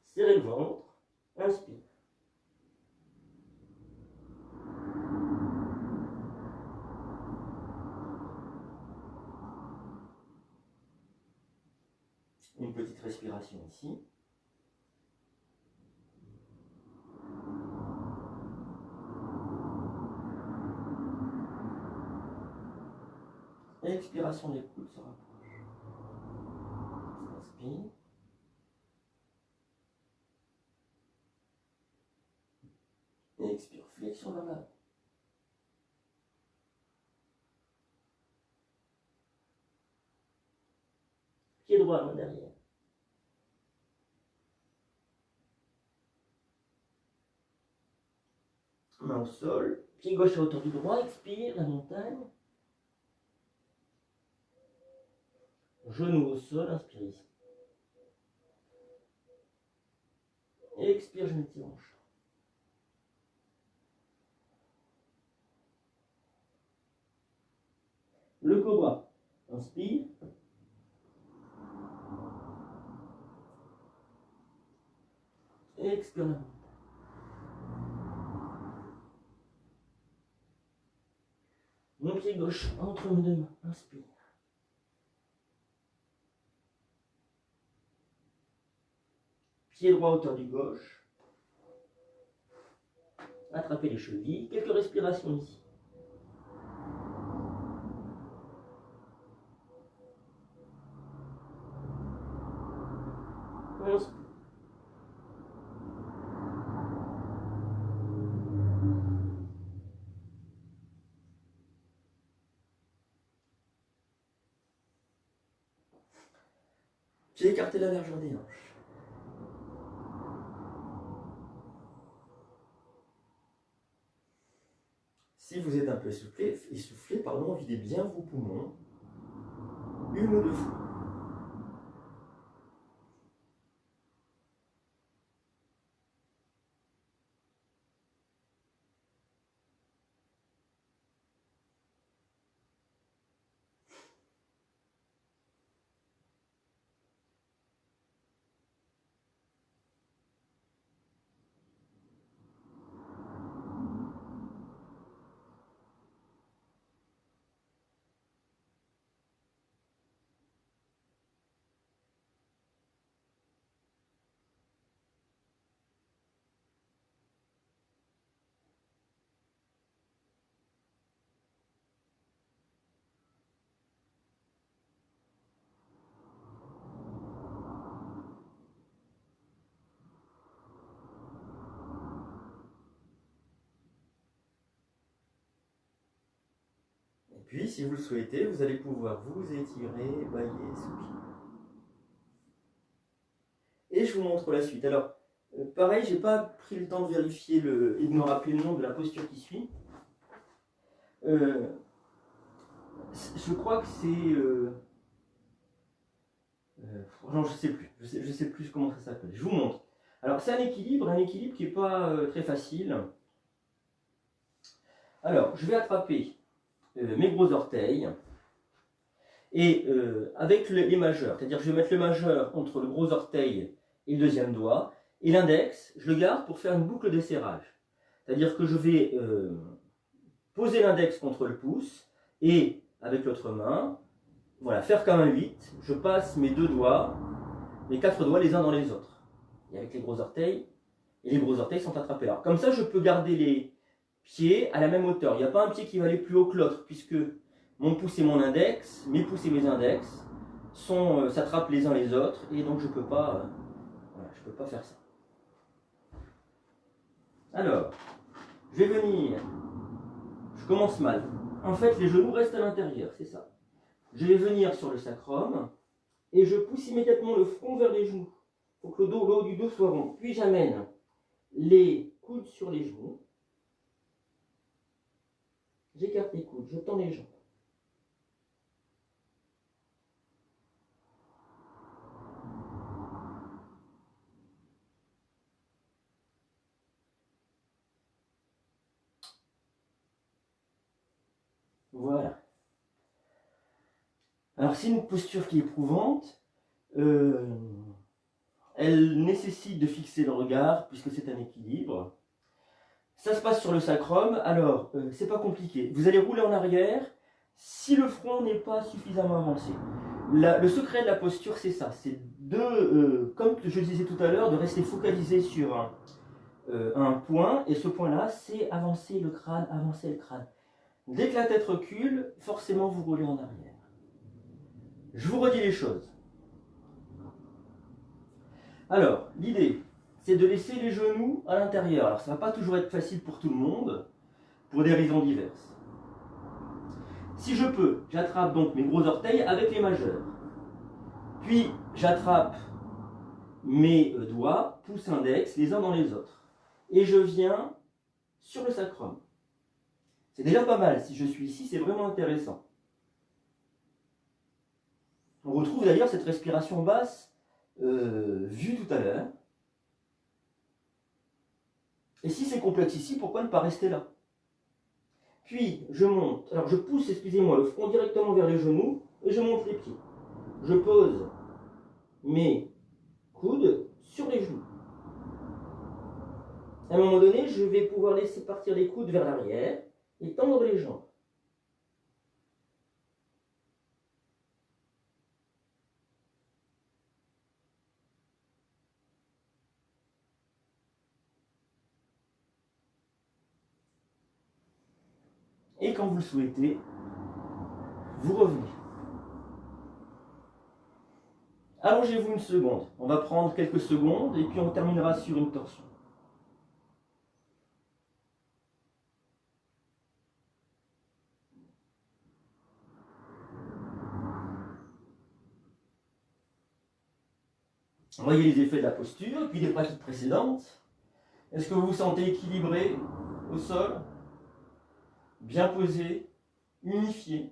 Serrez le ventre, inspire. Une petite respiration ici. Expiration, les coudes se rapprochent. Inspire. Et expire, flexion vers l'avant. Pied droit loin derrière. Main au sol. Pied gauche à hauteur du droit. Expire, la montagne. Genou au sol, inspire ici. Expire, je m'étire en chat. Le cobra. Inspire. Expire la montagne. Mon pied gauche entre mes deux mains. Inspire. Pied droit à hauteur du gauche. Attrapez les chevilles. Quelques respirations ici. Inspire. J'ai écarté la largeur des hanches. un peu essoufflé, pardon, videz bien vos poumons, une ou deux fois. Puis, si vous le souhaitez, vous allez pouvoir vous étirer, bailler, soupirer. Et je vous montre la suite. Alors, pareil, j'ai pas pris le temps de vérifier et de me rappeler le nom de la posture qui suit. Je crois que c'est... non, je sais plus. Je sais plus comment ça s'appelle. Je vous montre. Alors, c'est un équilibre qui n'est pas très facile. Alors, je vais attraper mes gros orteils et avec les majeurs, c'est-à-dire je vais mettre le majeur entre le gros orteil et le deuxième doigt, et l'index, je le garde pour faire une boucle de serrage. C'est-à-dire que je vais poser l'index contre le pouce et avec l'autre main, voilà, faire comme un 8, je passe mes deux doigts, mes quatre doigts les uns dans les autres. Et avec les gros orteils, et les gros orteils sont attrapés là. Comme ça, je peux garder les pieds à la même hauteur. Il n'y a pas un pied qui va aller plus haut que l'autre, puisque mon pouce et mon index, mes pouces et mes index, s'attrapent les uns les autres, et donc je ne peux pas faire ça. Alors, je vais venir, je commence mal. En fait, les genoux restent à l'intérieur, c'est ça. Je vais venir sur le sacrum, et je pousse immédiatement le front vers les genoux. Il faut que le haut du dos soit rond. Puis j'amène les coudes sur les genoux. J'écarte les coudes, je tends les jambes. Voilà. Alors c'est une posture qui est éprouvante. Elle nécessite de fixer le regard puisque c'est un équilibre. Ça se passe sur le sacrum. Alors, c'est pas compliqué. Vous allez rouler en arrière si le front n'est pas suffisamment avancé. Le secret de la posture, c'est ça. C'est comme je le disais tout à l'heure, de rester focalisé sur un point. Et ce point-là, c'est avancer le crâne, avancer le crâne. Dès que la tête recule, forcément vous roulez en arrière. Je vous redis les choses. Alors, l'idée, c'est de laisser les genoux à l'intérieur. Alors, ça ne va pas toujours être facile pour tout le monde, pour des raisons diverses. Si je peux, j'attrape donc mes gros orteils avec les majeurs. Puis, j'attrape mes doigts, pouce index, les uns dans les autres. Et je viens sur le sacrum. C'est déjà pas mal. Si je suis ici, c'est vraiment intéressant. On retrouve d'ailleurs cette respiration basse vue tout à l'heure. Et si c'est complexe ici, pourquoi ne pas rester là? Puis, je monte. Alors, je pousse, excusez-moi, le front directement vers les genoux et je monte les pieds. Je pose mes coudes sur les genoux. À un moment donné, je vais pouvoir laisser partir les coudes vers l'arrière et tendre les jambes. Et quand vous le souhaitez, vous revenez. Allongez-vous une seconde. On va prendre quelques secondes et puis on terminera sur une torsion. Voyez les effets de la posture et puis des pratiques précédentes. Est-ce que vous vous sentez équilibré au sol? bien posé, unifié.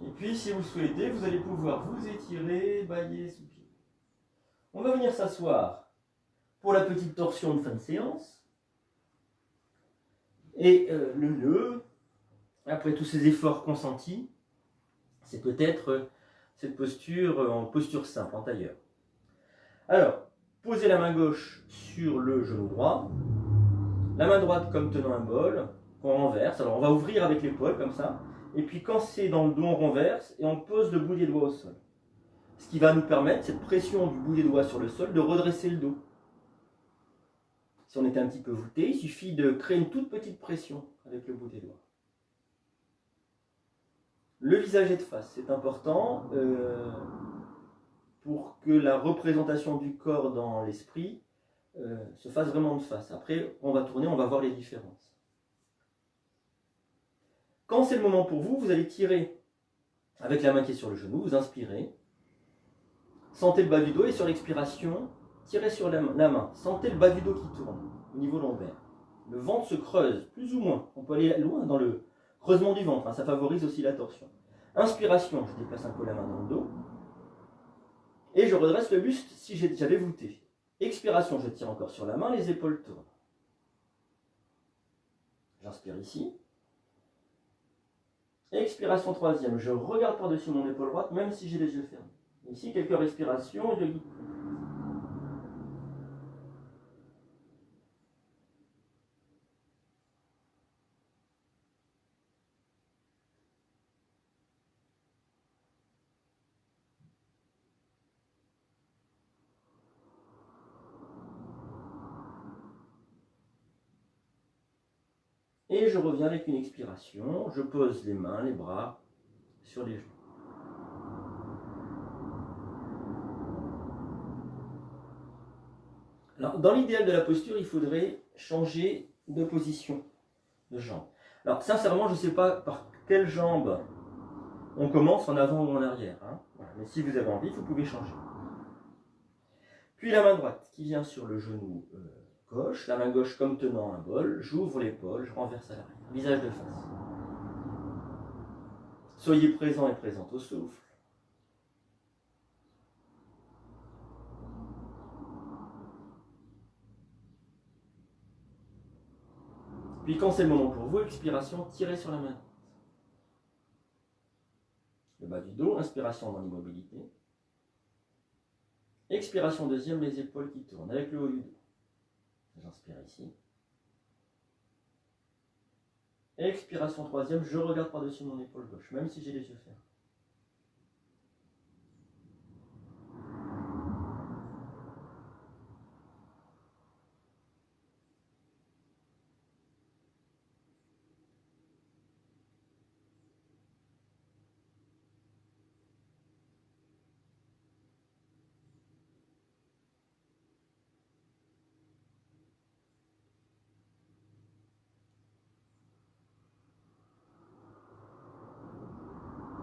Et puis, si vous le souhaitez, vous allez pouvoir vous étirer, bâiller, soupirer. On va venir s'asseoir pour la petite torsion de fin de séance. Et le mieux, après tous ces efforts consentis, c'est peut-être cette posture en posture simple, en tailleur. Alors, posez la main gauche sur le genou droit, la main droite comme tenant un bol, qu'on renverse. Alors, on va ouvrir avec l'épaule, comme ça. Et puis, quand c'est dans le dos, on renverse et on pose le bout des doigts au sol. Ce qui va nous permettre, cette pression du bout des doigts sur le sol, de redresser le dos. Si on était un petit peu voûté, il suffit de créer une toute petite pression avec le bout des doigts. Le visage est de face, c'est important pour que la représentation du corps dans l'esprit se fasse vraiment de face. Après, on va tourner, on va voir les différences. Quand c'est le moment pour vous, vous allez tirer avec la main qui est sur le genou, vous inspirez, sentez le bas du dos et sur l'expiration, tirez sur la main, sentez le bas du dos qui tourne au niveau lombaire. Le ventre se creuse, plus ou moins. On peut aller loin dans le creusement du ventre, hein, ça favorise aussi la torsion. Inspiration, je déplace un peu la main dans le dos. Et je redresse le buste si j'avais voûté. Expiration, je tire encore sur la main, les épaules tournent. J'inspire ici. Expiration troisième, je regarde par-dessus mon épaule droite, même si j'ai les yeux fermés. Ici, quelques respirations, je guide. Et je reviens avec une expiration, je pose les mains, les bras sur les genoux. Alors, dans l'idéal de la posture, il faudrait changer de position de jambe. Alors, sincèrement, je ne sais pas par quelle jambe on commence, en avant ou en arrière. Hein. Voilà. Mais si vous avez envie, vous pouvez changer. Puis la main droite qui vient sur le genou gauche, la main gauche comme tenant un bol, j'ouvre l'épaule, je renverse à l'arrière, visage de face. Soyez présent et présente au souffle. Puis quand c'est le moment pour vous, expiration, tirez sur la main. Le bas du dos, inspiration dans l'immobilité. Expiration deuxième, les épaules qui tournent avec le haut du dos. J'inspire ici. Expiration troisième, je regarde par-dessus mon épaule gauche, même si j'ai les yeux fermés.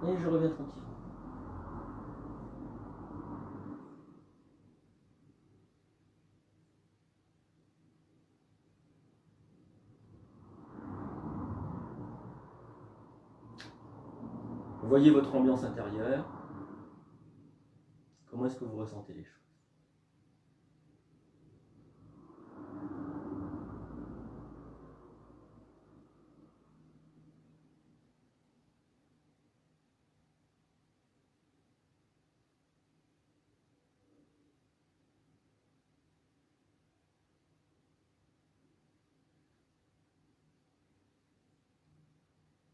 Et je reviens tranquillement. Voyez votre ambiance intérieure. Comment est-ce que vous ressentez les choses?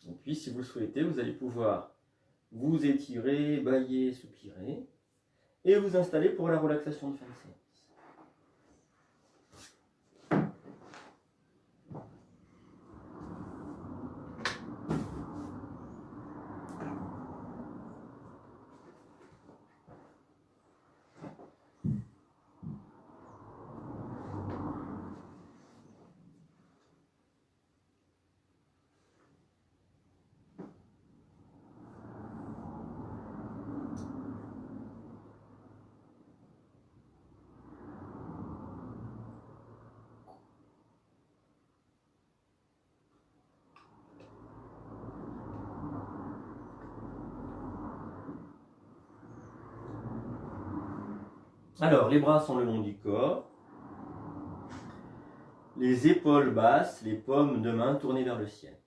Et puis, si vous le souhaitez, vous allez pouvoir vous étirer, bâiller, soupirer, et vous installer pour la relaxation de fin de séance. Alors, les bras sont le long du corps, les épaules basses, les paumes de main tournées vers le ciel.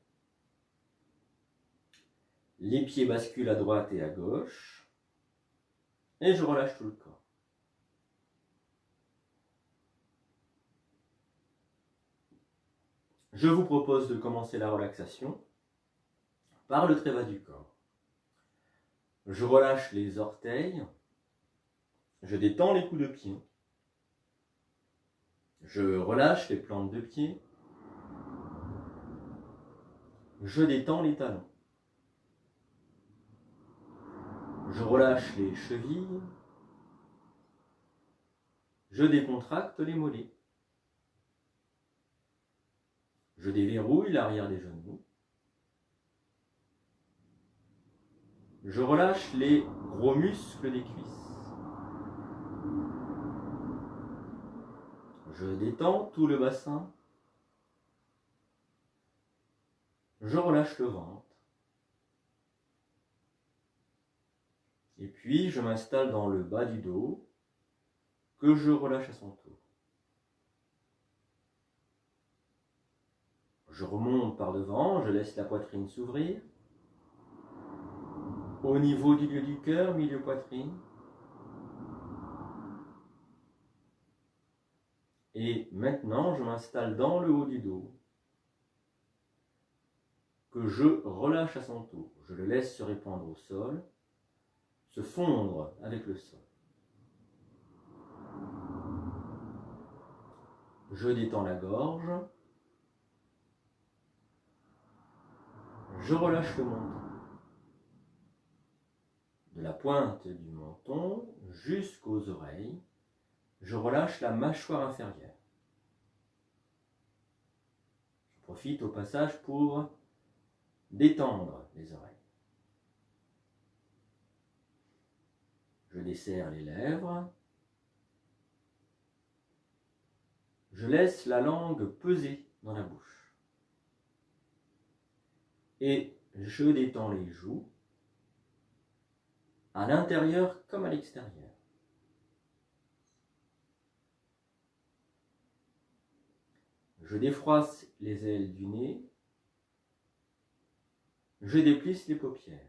Les pieds basculent à droite et à gauche, et je relâche tout le corps. Je vous propose de commencer la relaxation par le très bas du corps. Je relâche les orteils, je détends les coups de pied, je relâche les plantes de pied, je détends les talons, je relâche les chevilles, je décontracte les mollets, je déverrouille l'arrière des genoux, je relâche les gros muscles des cuisses. Je détends tout le bassin. Je relâche le ventre. Et puis je m'installe dans le bas du dos que je relâche à son tour. Je remonte par devant, je laisse la poitrine s'ouvrir. Au niveau du lieu du cœur, milieu poitrine. Et maintenant, je m'installe dans le haut du dos, que je relâche à son tour. Je le laisse se répandre au sol, se fondre avec le sol. Je détends la gorge. Je relâche le menton. De la pointe du menton jusqu'aux oreilles, je relâche la mâchoire inférieure. Je profite au passage pour détendre les oreilles. Je desserre les lèvres. Je laisse la langue peser dans la bouche. Et je détends les joues, à l'intérieur comme à l'extérieur. Je défroisse les ailes du nez. Je déplisse les paupières.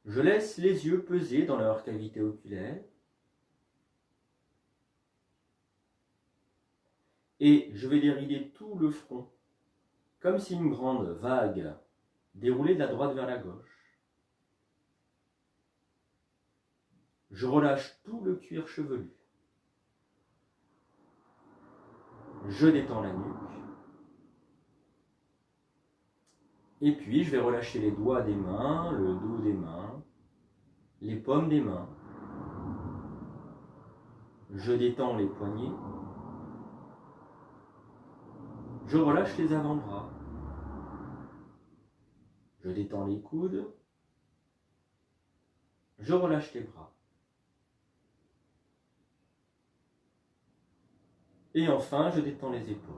Je laisse les yeux peser dans leur cavité oculaire. Et je vais dérider tout le front, comme si une grande vague déroulait de la droite vers la gauche. Je relâche tout le cuir chevelu. Je détends la nuque. Et puis je vais relâcher les doigts des mains, le dos des mains, les paumes des mains. Je détends les poignets. Je relâche les avant-bras. Je détends les coudes. Je relâche les bras. Et enfin, je détends les épaules.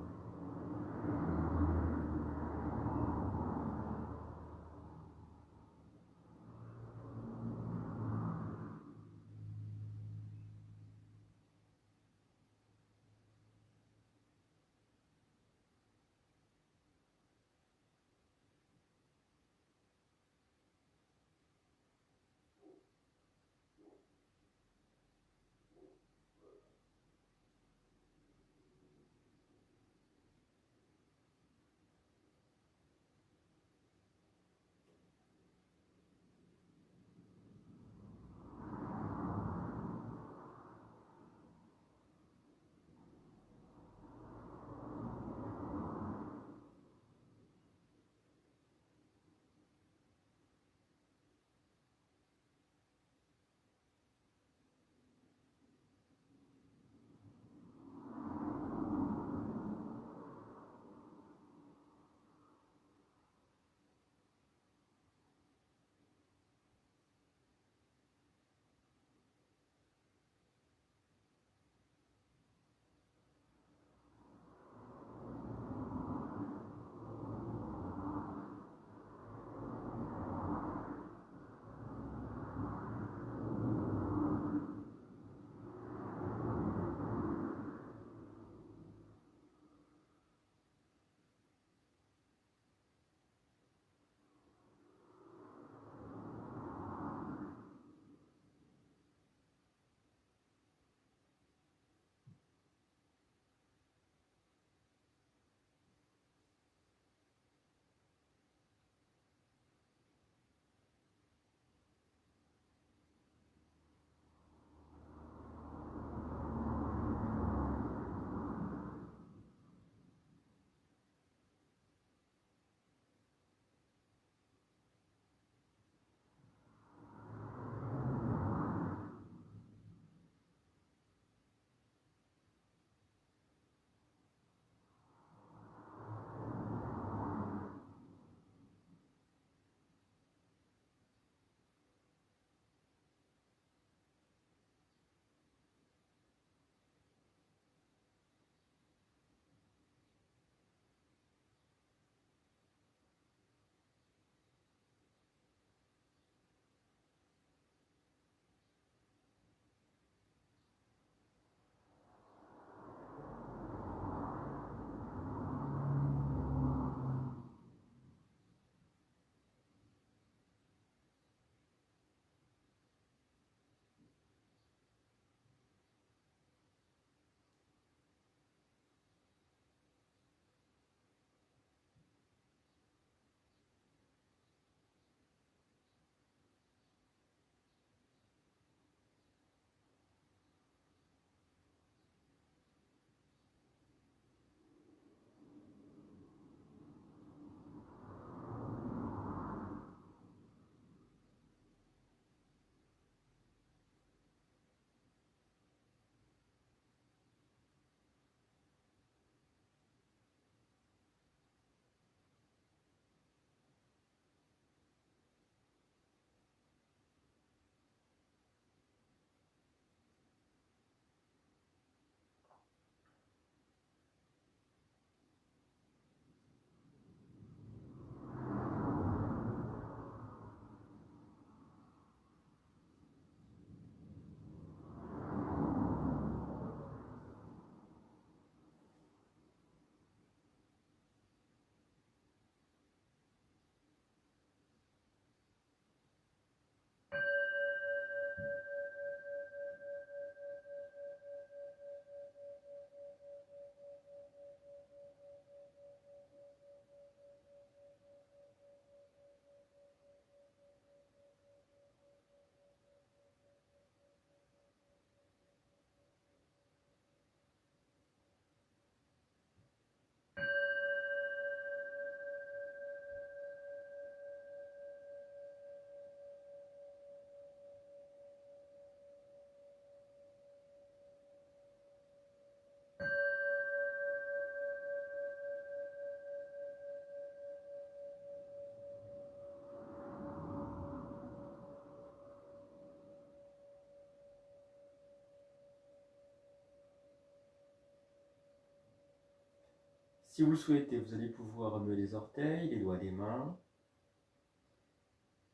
Si vous le souhaitez, vous allez pouvoir remuer les orteils, les doigts des mains.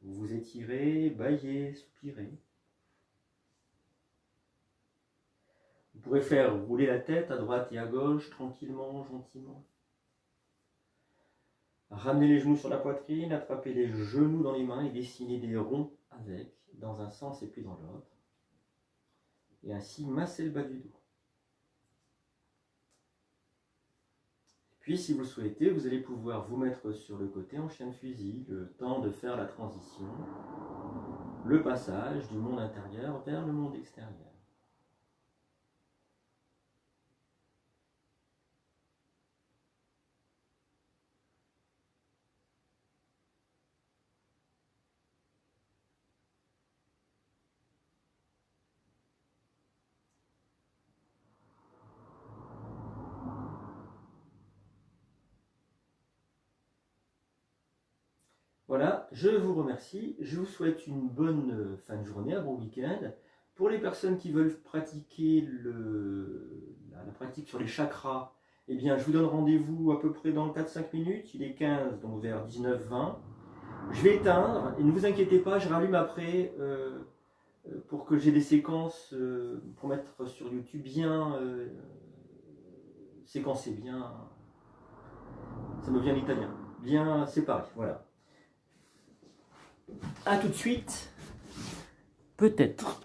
Vous vous étirez, bâillez, soupirez. Vous pourrez faire rouler la tête à droite et à gauche, tranquillement, gentiment. Ramenez les genoux sur la poitrine, attrapez les genoux dans les mains et dessinez des ronds avec, dans un sens et puis dans l'autre. Et ainsi massez le bas du dos. Puis, si vous le souhaitez, vous allez pouvoir vous mettre sur le côté en chien de fusil, le temps de faire la transition, le passage du monde intérieur vers le monde extérieur. Voilà, je vous remercie. Je vous souhaite une bonne fin de journée, un bon week-end. Pour les personnes qui veulent pratiquer la pratique sur les chakras, eh bien, je vous donne rendez-vous à peu près dans 4-5 minutes. Il est 15, donc vers 19-20. Je vais éteindre, et ne vous inquiétez pas, je rallume après pour que j'ai des séquences pour mettre sur YouTube bien séquencées, bien. Ça me vient l'italien. Bien séparé, voilà. A tout de suite, peut-être.